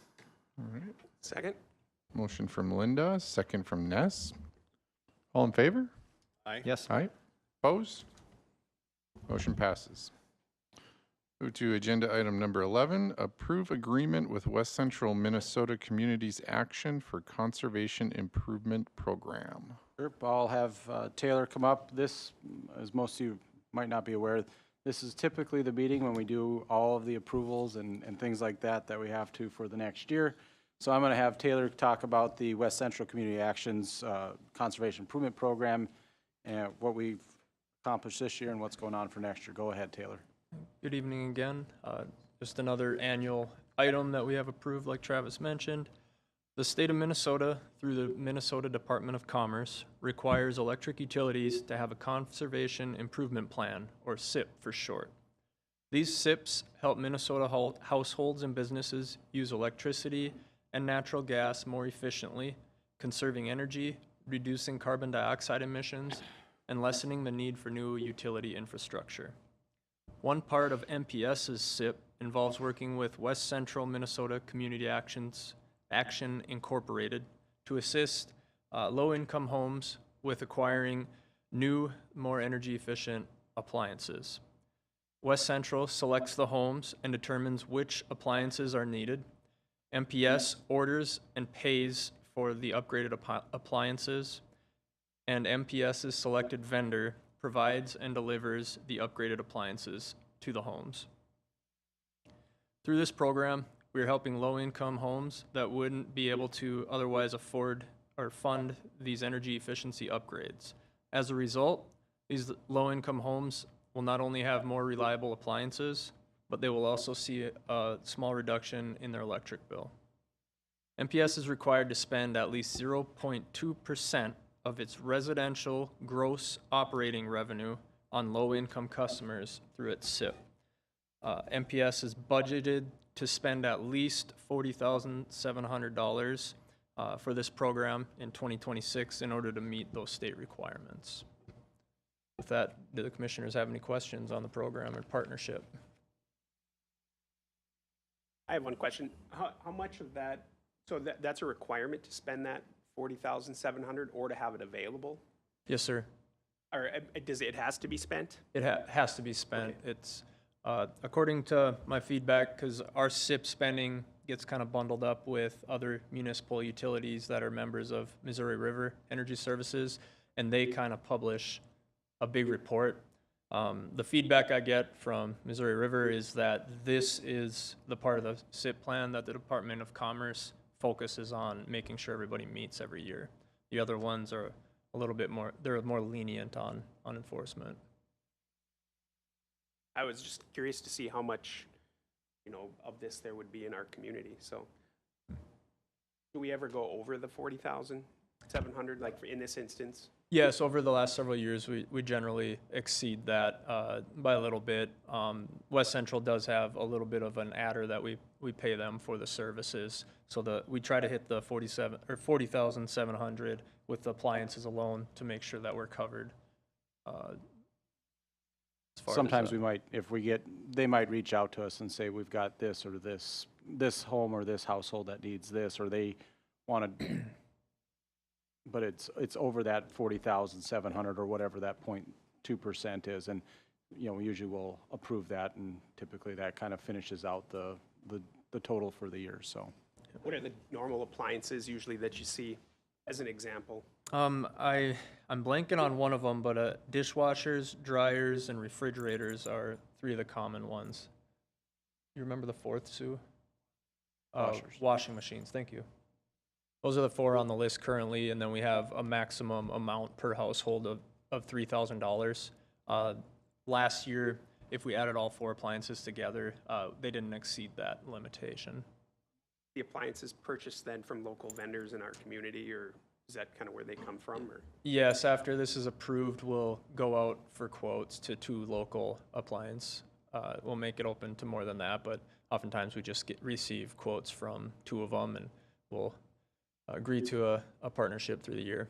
Speaker 1: All right.
Speaker 6: Second?
Speaker 1: Motion from Linda, second from Ness. All in favor?
Speaker 4: Aye.
Speaker 9: Yes.
Speaker 1: Aye. Opposed? Motion passes. Move to agenda item number 11, approve agreement with West Central Minnesota Communities Action for Conservation Improvement Program.
Speaker 3: Sure, I'll have Taylor come up. This, as most of you might not be aware, this is typically the meeting when we do all of the approvals and things like that we have to for the next year. So I'm going to have Taylor talk about the West Central Community Actions Conservation Improvement Program and what we've accomplished this year and what's going on for next year. Go ahead, Taylor.
Speaker 7: Good evening again. Just another annual item that we have approved, like Travis mentioned. The state of Minnesota, through the Minnesota Department of Commerce, requires electric utilities to have a Conservation Improvement Plan, or SIP for short. These SIPs help Minnesota households and businesses use electricity and natural gas more efficiently, conserving energy, reducing carbon dioxide emissions, and lessening the need for new utility infrastructure. One part of MPS's SIP involves working with West Central Minnesota Community Action Incorporated to assist low-income homes with acquiring new, more energy-efficient appliances. West Central selects the homes and determines which appliances are needed. MPS orders and pays for the upgraded appliances, and MPS's selected vendor provides and delivers the upgraded appliances to the homes. Through this program, we are helping low-income homes that wouldn't be able to otherwise afford or fund these energy efficiency upgrades. As a result, these low-income homes will not only have more reliable appliances, but they will also see a small reduction in their electric bill. MPS is required to spend at least 0.2% of its residential gross operating revenue on low-income customers through its SIP. MPS is budgeted to spend at least $40,700 for this program in 2026 in order to meet those state requirements. With that, do the commissioners have any questions on the program or partnership?
Speaker 6: I have one question. How much of that, so that's a requirement to spend that 40,700 or to have it available?
Speaker 7: Yes, sir.
Speaker 6: Or does it has to be spent?
Speaker 7: It has to be spent.
Speaker 6: Okay.
Speaker 7: It's according to my feedback, because our SIP spending gets kind of bundled up with other municipal utilities that are members of Missouri River Energy Services, and they kind of publish a big report. The feedback I get from Missouri River is that this is the part of the SIP plan that the Department of Commerce focuses on making sure everybody meets every year. The other ones are a little bit more, they're more lenient on enforcement.
Speaker 6: I was just curious to see how much, of this there would be in our community, so. Do we ever go over the 40,700, like in this instance?
Speaker 7: Yes, over the last several years, we generally exceed that by a little bit. West Central does have a little bit of an adder that we pay them for the services, so we try to hit the 40,700 with the appliances alone to make sure that we're covered.
Speaker 3: Sometimes we might, they might reach out to us and say, we've got this or this home or this household that needs this, or they want to, but it's over that 40,700 or whatever that 0.2% is, and we usually will approve that, and typically that kind of finishes out the total for the year. So,
Speaker 6: What are the normal appliances usually that you see, as an example?
Speaker 7: I'm blanking on one of them, but dishwashers, dryers, and refrigerators are three of the common ones. You remember the fourth, Sue? Washing machines. Thank you. Those are the four on the list currently, and then we have a maximum amount per household of $3,000. Last year, if we added all four appliances together, they didn't exceed that limitation.
Speaker 6: The appliances purchased then from local vendors in our community, or is that kind of where they come from? Or?
Speaker 7: Yes, after this is approved, we'll go out for quotes to 2 local appliance. We'll make it open to more than that, but oftentimes we just receive quotes from 2 of them, and we'll agree to a partnership through the year.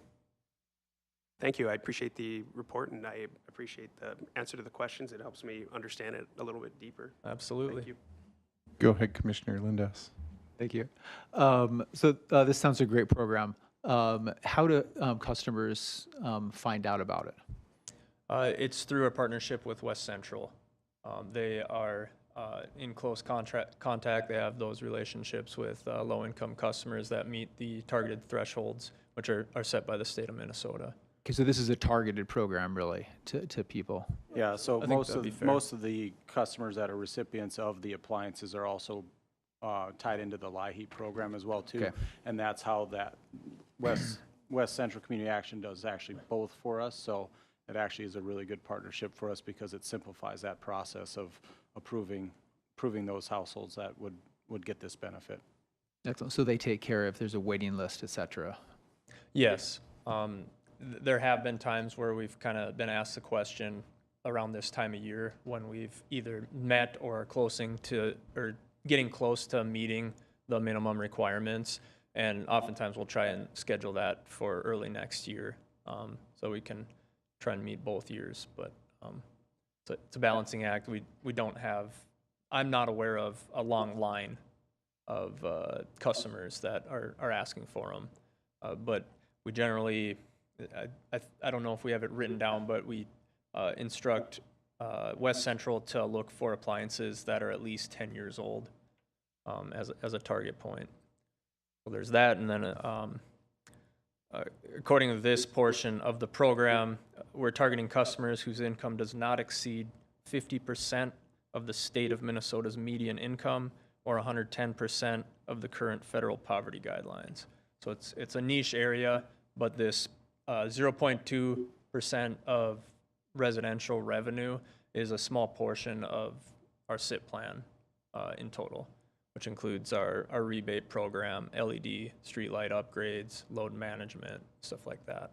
Speaker 6: Thank you. I appreciate the report, and I appreciate the answer to the questions. It helps me understand it a little bit deeper.
Speaker 7: Absolutely.
Speaker 6: Thank you.
Speaker 1: Go ahead, Commissioner Lindas.
Speaker 9: Thank you. This sounds a great program. How do customers find out about it?
Speaker 7: It's through a partnership with West Central. They are in close contact. They have those relationships with low-income customers that meet the targeted thresholds, which are set by the state of Minnesota.
Speaker 9: Okay, so this is a targeted program, really, to people.
Speaker 3: Yeah, so
Speaker 7: I think that'd be fair.
Speaker 3: most of the customers that are recipients of the appliances are also tied into the LIHEAP program as well, too.
Speaker 9: Okay.
Speaker 3: And that's how that West Central Community Action does actually both for us. So it actually is a really good partnership for us because it simplifies that process of approving those households that would get this benefit.
Speaker 9: Excellent. So they take care if there's a waiting list, et cetera.
Speaker 7: Yes. There have been times where we've kind of been asked the question around this time of year when we've either met or are getting close to meeting the minimum requirements, and oftentimes we'll try and schedule that for early next year, so we can try and meet both years, but it's a balancing act. We don't have, I'm not aware of a long line of customers that are asking for them. But we generally, I don't know if we have it written down, but we instruct West Central to look for appliances that are at least 10 years old as a target point. So there's that, and then according to this portion of the program, we're targeting customers whose income does not exceed 50% of the state of Minnesota's median income or 110% of the current federal poverty guidelines. So it's a niche area, but this 0.2% of residential revenue is a small portion of our SIP plan in total, which includes our rebate program, LED, streetlight upgrades, load management, stuff like that.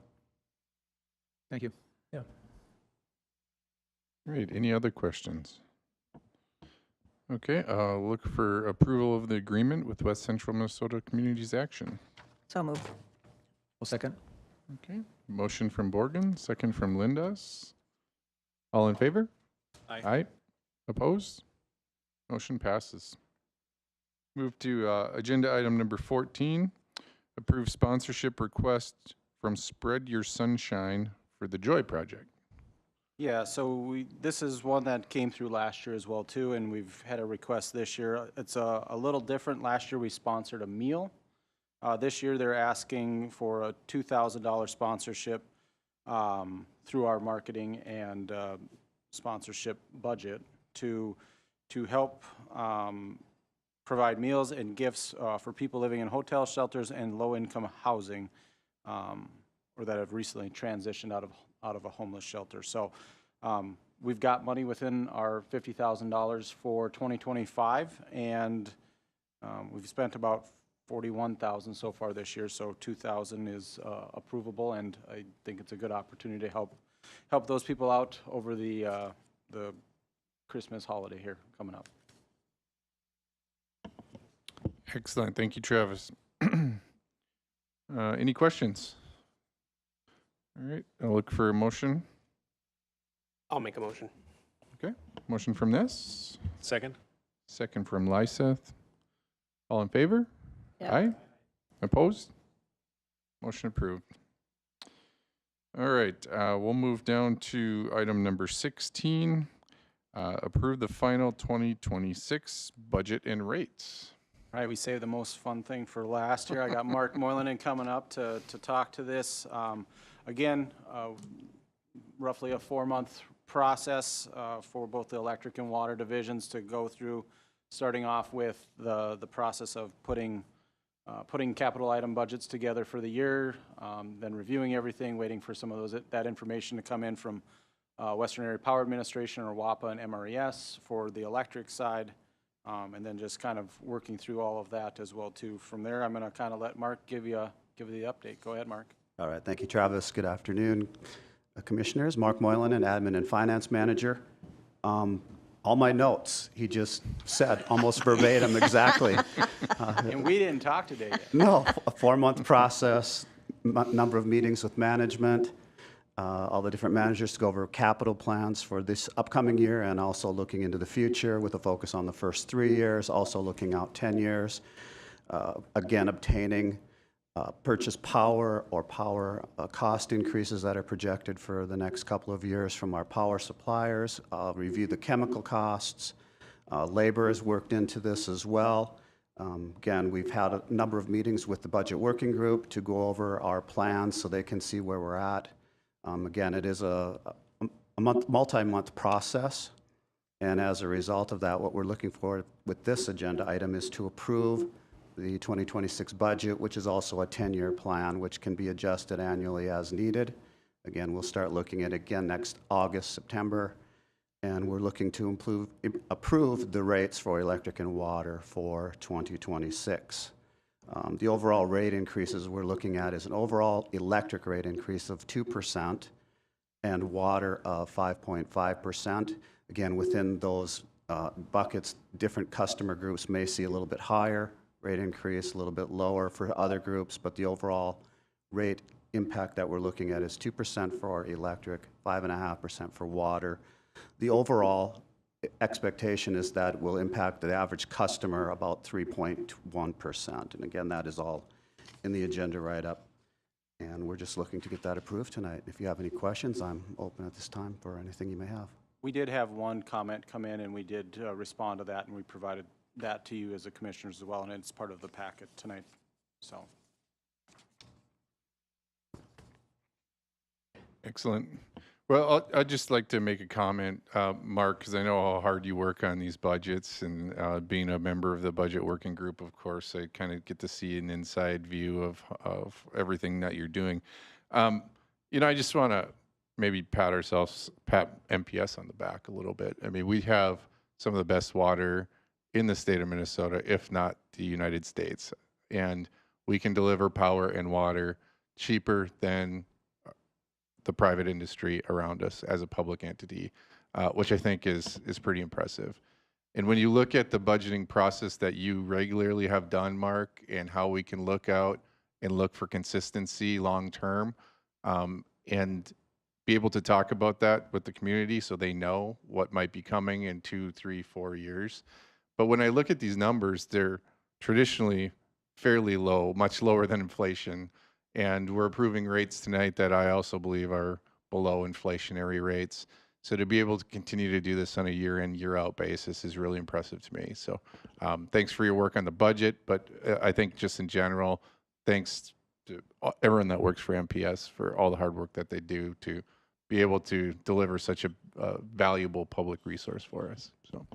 Speaker 9: Thank you.
Speaker 7: Yeah.
Speaker 1: Great. Any other questions? Okay, I'll look for approval of the agreement with West Central Minnesota Communities Action.
Speaker 2: So moved.
Speaker 9: Well, second.
Speaker 1: Okay, motion from Borgen, second from Lindas. All in favor?
Speaker 4: Aye.
Speaker 1: Aye. Opposed? Motion passes. Move to agenda item number 14, approve sponsorship request from Spread Your Sunshine for the Joy Project.
Speaker 3: Yeah, so this is one that came through last year as well too, and we've had a request this year. It's a little different. Last year we sponsored a meal. This year they're asking for a $2,000 sponsorship through our marketing and sponsorship budget to help provide meals and gifts for people living in hotel shelters and low-income housing, or that have recently transitioned out of a homeless shelter. So we've got money within our $50,000 for 2025, and we've spent about $41,000 so far this year. So $2,000 is approvable, and I think it's a good opportunity to help those people out over the Christmas holiday here coming up.
Speaker 1: Excellent. Thank you, Travis. Any questions? All right, I'll look for a motion.
Speaker 6: I'll make a motion.
Speaker 1: Okay, motion from Ness,
Speaker 4: Second?
Speaker 1: second from Lyseth. All in favor?
Speaker 2: Yep.
Speaker 1: Aye. Opposed? Motion approved. All right, we'll move down to item number 16. Approve the final 2026 budget and rates.
Speaker 3: All right, we saved the most fun thing for last year. I got Mark Moylan coming up to talk to this. Again, roughly a 4-month process for both the electric and water divisions to go through, starting off with the process of putting capital item budgets together for the year, then reviewing everything, waiting for some of that information to come in from Western Area Power Administration, or WAPA, and MRES for the electric side, and then just kind of working through all of that as well too. From there, I'm going to kind of let Mark give you the update. Go ahead, Mark.
Speaker 10: All right, thank you, Travis. Good afternoon, Commissioners. Mark Moylan, Admin and Finance Manager. All my notes, he just said almost verbatim exactly.
Speaker 3: And we didn't talk today yet.
Speaker 10: No, a 4-month process, number of meetings with management, all the different managers to go over capital plans for this upcoming year, and also looking into the future with a focus on the first 3 years, also looking out 10 years. Again, obtaining purchase power or power cost increases that are projected for the next couple of years from our power suppliers. Review the chemical costs. Labor is worked into this as well. Again, we've had a number of meetings with the budget working group to go over our plans so they can see where we're at. Again, it is a multi-month process, and as a result of that, what we're looking for with this agenda item is to approve the 2026 budget, which is also a 10-year plan, which can be adjusted annually as needed. Again, we'll start looking at it again next August, September, and we're looking to approve the rates for electric and water for 2026. The overall rate increases we're looking at is an overall electric rate increase of 2% and water of 5.5%. Again, within those buckets, different customer groups may see a little bit higher rate increase, a little bit lower for other groups, but the overall rate impact that we're looking at is 2% for electric, 5.5% for water. The overall expectation is that will impact the average customer about 3.1%. And again, that is all in the agenda write-up. And we're just looking to get that approved tonight. If you have any questions, I'm open at this time for anything you may have.
Speaker 3: We did have one comment come in, and we did respond to that, and we provided that to you as the commissioners as well, and it's part of the packet tonight, so.
Speaker 1: Excellent. Well, I'd just like to make a comment, Mark, because I know how hard you work on these budgets, and being a member of the budget working group, of course, I kind of get to see an inside view of everything that you're doing. You know, I just want to maybe pat MPS on the back a little bit. I mean, we have some of the best water in the state of Minnesota, if not the United States, and we can deliver power and water cheaper than the private industry around us as a public entity, which I think is pretty impressive. And when you look at the budgeting process that you regularly have done, Mark, and how we can look out and look for consistency long term, and be able to talk about that with the community so they know what might be coming in 2, 3, 4 years. But when I look at these numbers, they're traditionally fairly low, much lower than inflation. And we're approving rates tonight that I also believe are below inflationary rates. So to be able to continue to do this on a year in, year out basis is really impressive to me. So thanks for your work on the budget, but I think just in general, thanks to everyone that works for MPS for all the hard work that they do to be able to deliver such a valuable public resource for us. So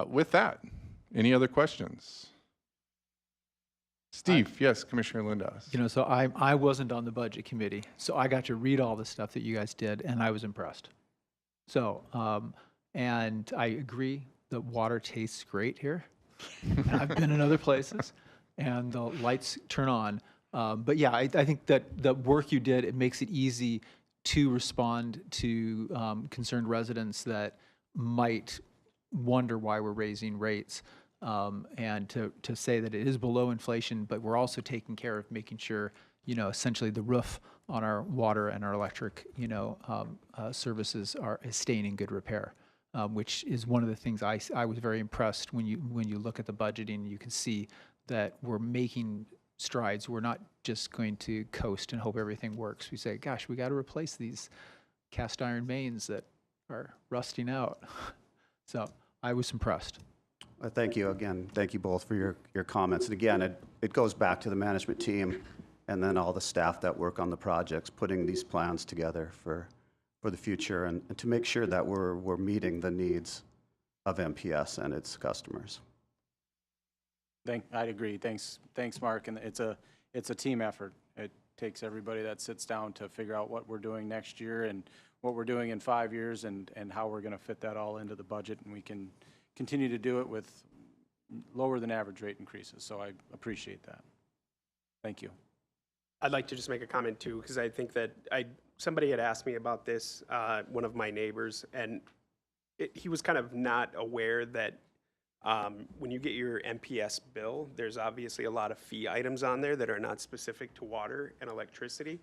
Speaker 1: with that, any other questions? Steve, yes, Commissioner Lindas.
Speaker 9: You know, so I wasn't on the budget committee, so I got to read all the stuff that you guys did, and I was impressed. So, and I agree that water tastes great here. And I've been in other places, and the lights turn on. But yeah, I think that the work you did, it makes it easy to respond to concerned residents that might wonder why we're raising rates. And to say that it is below inflation, but we're also taking care of making sure, you know, essentially the roof on our water and our electric, you know, services is staying in good repair, which is one of the things I was very impressed when you look at the budgeting. You can see that we're making strides. We're not just going to coast and hope everything works. We say, gosh, we got to replace these cast iron mains that are rusting out. So I was impressed.
Speaker 10: Thank you again. Thank you both for your comments. And again, it goes back to the management team and then all the staff that work on the projects, putting these plans together for the future and to make sure that we're meeting the needs of MPS and its customers.
Speaker 3: I'd agree. Thanks, Mark. And it's a team effort. It takes everybody that sits down to figure out what we're doing next year and what we're doing in 5 years and how we're going to fit that all into the budget, and we can continue to do it with lower than average rate increases. So I appreciate that. Thank you.
Speaker 6: I'd like to just make a comment too, because I think that somebody had asked me about this, one of my neighbors, and he was kind of not aware that when you get your MPS bill, there's obviously a lot of fee items on there that are not specific to water and electricity.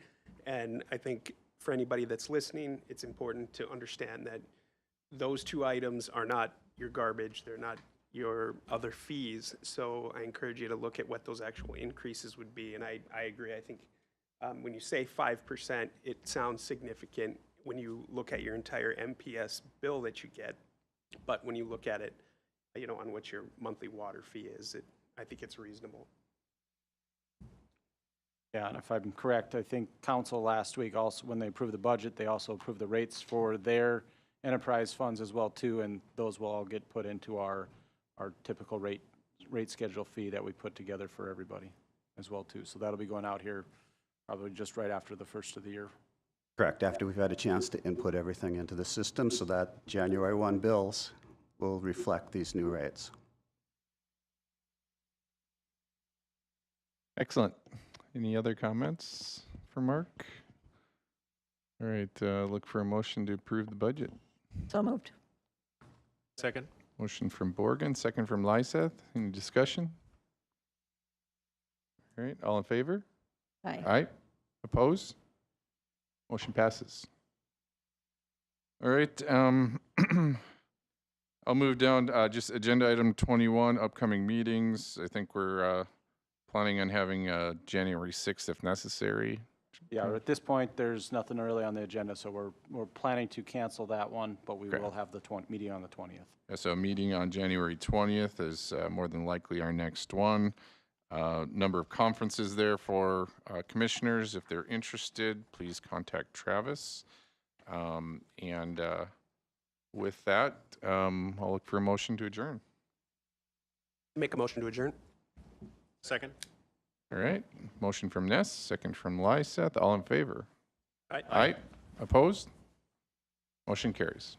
Speaker 6: And I think for anybody that's listening, it's important to understand that those two items are not your garbage, they're not your other fees. So I encourage you to look at what those actual increases would be. And I agree. I think when you say 5%, it sounds significant when you look at your entire MPS bill that you get. But when you look at it, you know, on what your monthly water fee is, I think it's reasonable.
Speaker 3: Yeah, and if I'm correct, I think council last week also, when they approved the budget, they also approved the rates for their enterprise funds as well too, and those will all get put into our typical rate schedule fee that we put together for everybody as well too. So that'll be going out here probably just right after the first of the year.
Speaker 10: Correct, after we've had a chance to input everything into the system so that January 1 bills will reflect these new rates.
Speaker 1: Excellent. Any other comments for Mark? All right, look for a motion to approve the budget.
Speaker 2: So moved.
Speaker 4: Second?
Speaker 1: Motion from Borgen, second from Lyseth. Any discussion? All right, all in favor?
Speaker 2: Aye.
Speaker 1: Aye. Opposed? Motion passes. All right, I'll move down, just agenda item 21, upcoming meetings. I think we're planning on having January 6th if necessary.
Speaker 3: Yeah, at this point, there's nothing early on the agenda, so we're planning to cancel that one, but we
Speaker 1: Okay.
Speaker 3: will have the meeting on the 20th.
Speaker 1: Yeah, so a meeting on January 20th is more than likely our next one. Number of conferences there for commissioners. If they're interested, please contact Travis. And with that, I'll look for a motion to adjourn.
Speaker 6: Make a motion to adjourn.
Speaker 4: Second?
Speaker 1: All right, motion from Ness, second from Lyseth. All in favor?
Speaker 4: Aye.
Speaker 1: Aye. Opposed? Motion carries.